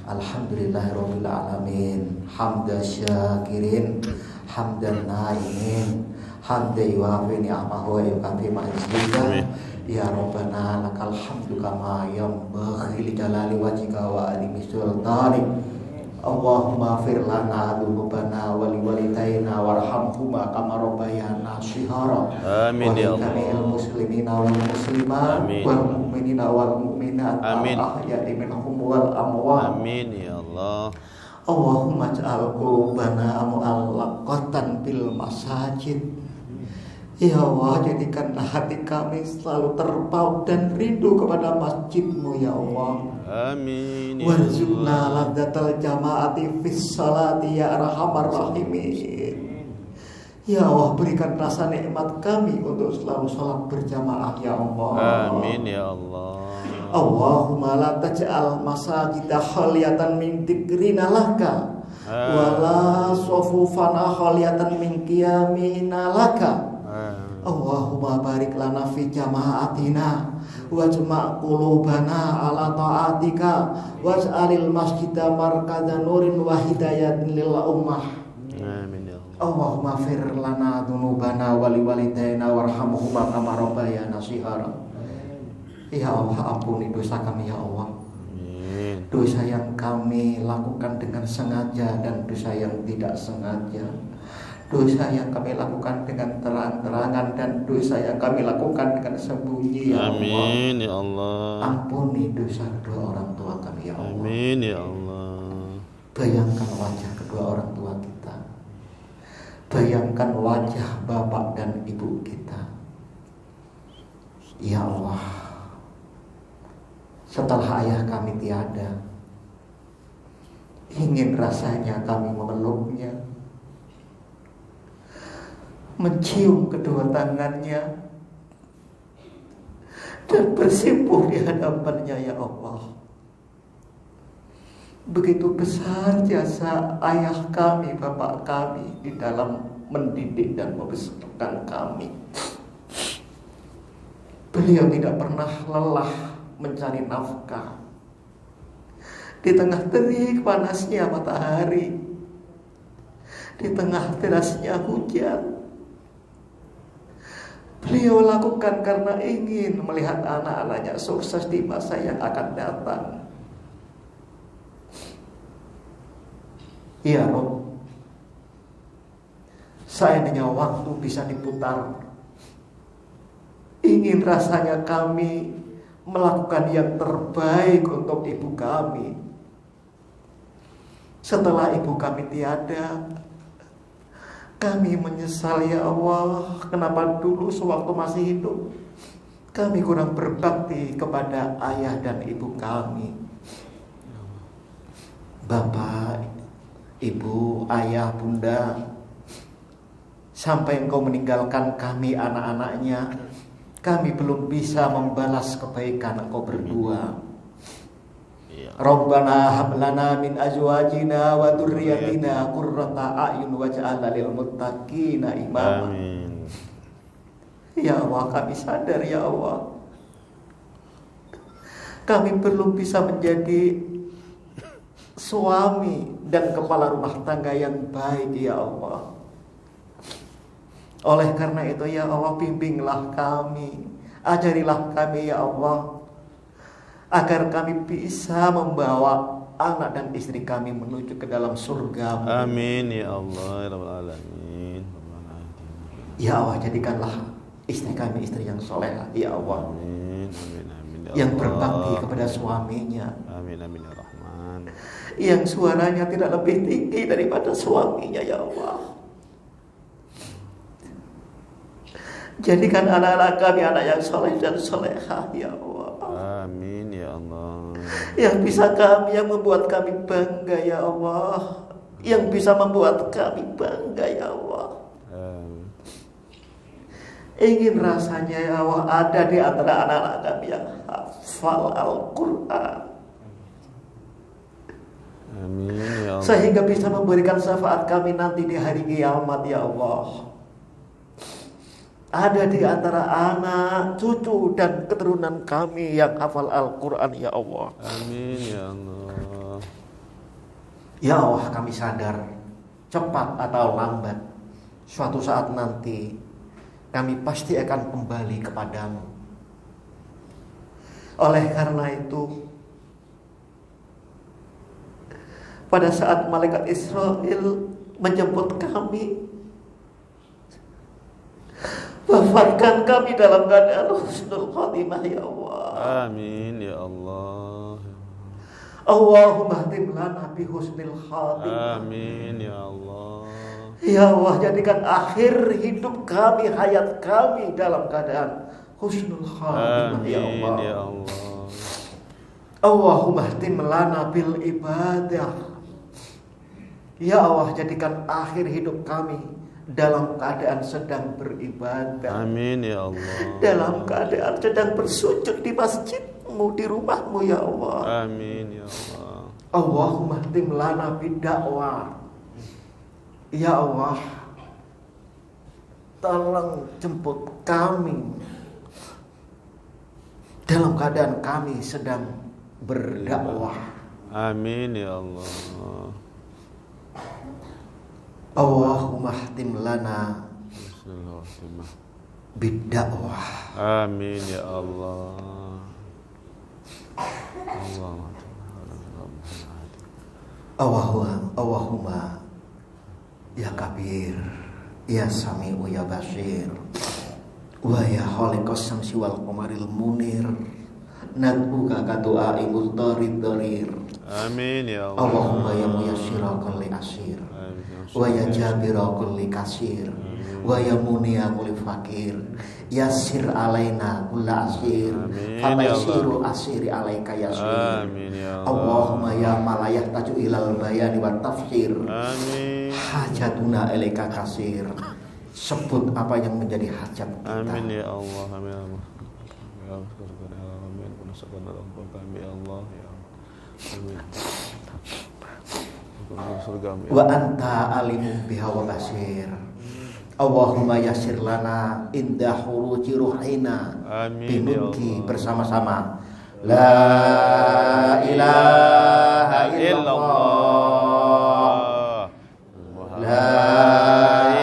Alhamdulillahirabbil alamin. Hamdan syakirin, hamdan naimin, hamdan yuafi ni'amahu wa yukafi ma'izika. Ya Rabbana lakal hamdu kama yanbaghi li jalali wajhika wa azimi sultanik. Allahumma fir lana dzunubana wa liwalidayna warhamhuma kama rabbayana shighara. Amin ya Allah. Wa muslimina wal muslimat wal mu'minina wal mu'minat ahya'i minhum wal amwat. Amin ya Allah. Allahumma ij'al qulubana mu'allaqatan bil masajid. Ya Allah, jadikanlah hati kami selalu terpaut dan rindu kepada masjid-Mu ya Allah. Amin ya Warzuqna Allah. ladzatal jama'ati fis salati ya arhamar rahimin. Ya Allah, berikan rasa nikmat kami untuk selalu salat berjamaah ya Allah. Amin ya Allah. Allahumma la taj'al masajida khaliyatan min dzikrina laka wala sufufana khaliyatan min qiyamina laka. Allahumma barik lana fi jama'atina wajma' qulubana ala ta'atika waj'alil masjida markada nurin wa hidayatin lil ummah. Amin ya Allah. Allahumma fir lana dzunubana wa liwalidayna warhamhuma kama rabbayana shighara. Ya Allah, ampuni dosa kami ya Allah. Amin. Dosa yang kami lakukan dengan sengaja dan dosa yang tidak sengaja. dosa yang kami lakukan dengan terang-terangan dan dosa yang kami lakukan dengan sembunyi, ya Allah. Amin ya Allah. Ampuni dosa kedua orang tua kami, ya Allah. Amin ya Allah. Bayangkan wajah kedua orang tua kita. Bayangkan wajah bapak dan ibu kita. Ya Allah, setelah ayah kami tiada, ingin rasanya kami memeluknya, mencium kedua tangannya, dan bersimpuh di hadapannya, ya Allah. Begitu besar jasa ayah kami, bapak kami di dalam mendidik dan membesarkan kami. Beliau tidak pernah lelah mencari nafkah di tengah terik panasnya matahari, di tengah derasnya hujan. Beliau lakukan karena ingin melihat anak-anaknya sukses di masa yang akan datang. Ya Rob, seandainya waktu bisa diputar, ingin rasanya kami melakukan yang terbaik untuk ibu kami. Setelah ibu kami tiada, kami menyesal, ya Allah, kenapa dulu sewaktu masih hidup kami kurang berbakti kepada ayah dan ibu kami. Bapak, ibu, ayah, bunda, sampai engkau meninggalkan kami anak-anaknya, kami belum bisa membalas kebaikan engkau berdua. Rabbana hab lana min azwajina wa dzurriyyatina qurrata a'yun waj'alna lil muttaqina imama. Amin. Ya Allah, kami sadar, ya Allah, kami belum bisa menjadi suami dan kepala rumah tangga yang baik, ya Allah. Oleh karena itu, ya Allah, bimbinglah kami, ajarilah kami, ya Allah, agar kami bisa membawa anak dan istri kami menuju ke dalam surga. Amin ya Allah ya Rabbal Alamin. Ya Allah, jadikanlah istri kami istri yang solehah, ya Allah. Amin amin amin ya Yang Allah. berbakti kepada suaminya. Amin amin ya Rahman. Yang suaranya tidak lebih tinggi daripada suaminya, ya Allah. Jadikan anak-anak kami anak yang soleh dan solehah, ya Allah. Amin ya Allah. Yang bisa kami, yang membuat kami bangga, ya Allah. Yang bisa membuat kami bangga, ya Allah. Ingin rasanya, ya Allah, ada di antara anak-anak kami yang hafal Al-Quran. Amin ya Allah. Sehingga bisa memberikan syafaat kami nanti di hari kiamat, ya Allah. Ada di antara anak, cucu, dan keturunan kami yang hafal Al-Quran, ya Allah. Amin ya Allah. Ya Allah, kami sadar, cepat atau lambat, suatu saat nanti kami pasti akan kembali kepadamu. Oleh karena itu, pada saat malaikat Israel menjemput kami, wafatkan kami dalam keadaan husnul khatimah, ya Allah. Amin ya Allah. Allahumma hatim lana bi husnil khatimah. Amin ya Allah. Ya Allah, jadikan akhir hidup kami, hayat kami dalam keadaan husnul khatimah, ya Amin Allah. ya Allah. Allahumma hatim lana bil ibadah. Ya Allah, jadikan akhir hidup kami dalam keadaan sedang beribadah. Amin ya Allah. Dalam keadaan sedang bersujud di masjidmu, di rumahmu, ya Allah. Amin ya Allah. Allahumma hatim lana bidakwah. Ya Allah, tolong jemput kami dalam keadaan kami sedang berdakwah. Amin ya Allah. Allahumma hatim lana bidakwah. Amin ya Allah. Allahumma ya kabir, Ya Sami'u ya Basir. Wa ya khaliqas samsi wal qamaril munir. Nad'uka ka du'ai muddarid darir. Amin ya Allah. Allahumma ya muyassira kulli asir. Wa ya jabira kulli kasir. Wa ya muniya kulli fakir. Yassir alaina kulla asir. Famaisiru asiri alaika yasir. Amin ya Allah. Allahumma ya malayah taju ilal bayani wa tafsir. Amin. Hajatuna ilaika kasir. Sebut apa yang menjadi hajat kita. Amin ya Allah. Amin ya Allah. Ya Allah, amin. Punasabana rabbah kami ya Allah ya. Amin. Wa anta alimu biha wa basir. Allahumma yassir lana inda huruji ruhina. Amin ya Binutki Allah. bersama-sama. La ilaha illallah. La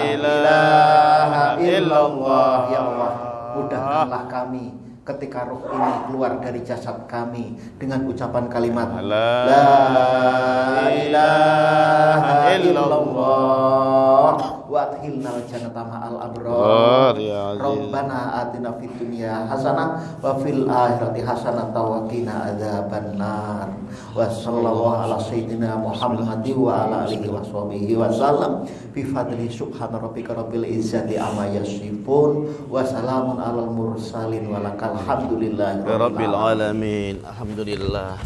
ilaha illallah. Ya Allah, mudahkanlah kami ketika roh ini keluar dari jasad kami dengan ucapan kalimat La ilaha illallah wa adkhilnal jannata ma'al abrar. Ya Aziz. Rabbana atina fid dunya hasanah wa fil akhirati hasanah wa qina adzabannar. Wa sallallahu ala sayyidina Muhammadin wa ala alihi washabihi wasallam bi fadli subhana rabbika rabbil izzati amma yasifun wa salamun alal mursalin walakal hamdulillahi Rabbil alamin. Alhamdulillah.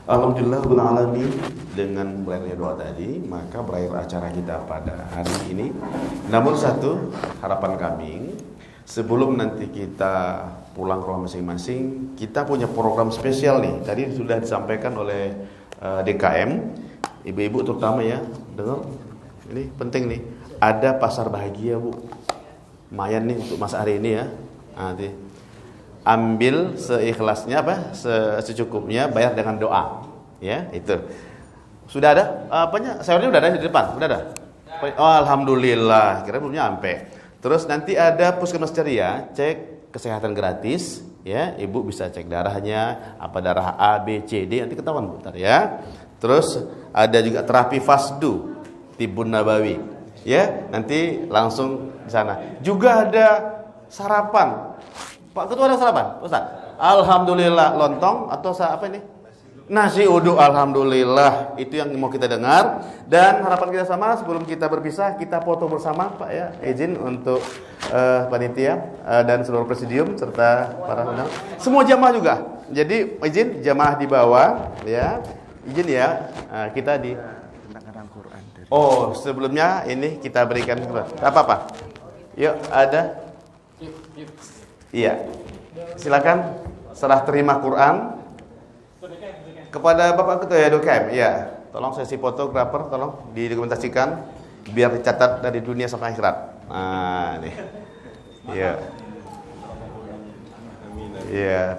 Alhamdulillah Rabbil alamin. Dengan berakhirnya doa tadi, maka berakhir acara kita pada hari ini. Namun satu harapan kami, sebelum nanti kita pulang ke rumah masing-masing, kita punya program spesial nih. Tadi sudah disampaikan oleh DKM, ibu-ibu terutama ya, dengar. Ini penting nih. Ada pasar bahagia, Bu. Lumayan nih untuk masa hari ini ya. Nanti ambil seikhlasnya secukupnya, bayar dengan doa. Ya, itu. Sudah ada apanya? Sayurnya udah ada di depan, udah ada. Oh, alhamdulillah, kira belum nyampe. Terus nanti ada puskesmas ceria, cek kesehatan gratis, ya. Ibu bisa cek darahnya, apa darah A, B, C, D, nanti ketahuan bentar ya. Terus ada juga terapi fasdu, tibun nabawi, ya. Nanti langsung di sana. Juga ada sarapan. Pak Ketua ada sarapan, Ustaz? Alhamdulillah, lontong atau apa ini? Nasi uduk, alhamdulillah. Itu yang mau kita dengar. Dan harapan kita sama, sebelum kita berpisah, kita foto bersama, Pak ya. Izin untuk panitia dan seluruh presidium serta para undang. Semua jamaah juga. Jadi izin jamaah di bawah, ya. Izin ya, kita di. Oh, sebelumnya ini kita berikan apa? Yuk, ada. Iya. Silakan serah terima Quran kepada Bapak Ketua DKM. Iya. Tolong sesi fotografer tolong didokumentasikan biar dicatat dari dunia sampai akhirat. Nah, nih. Iya. Iya.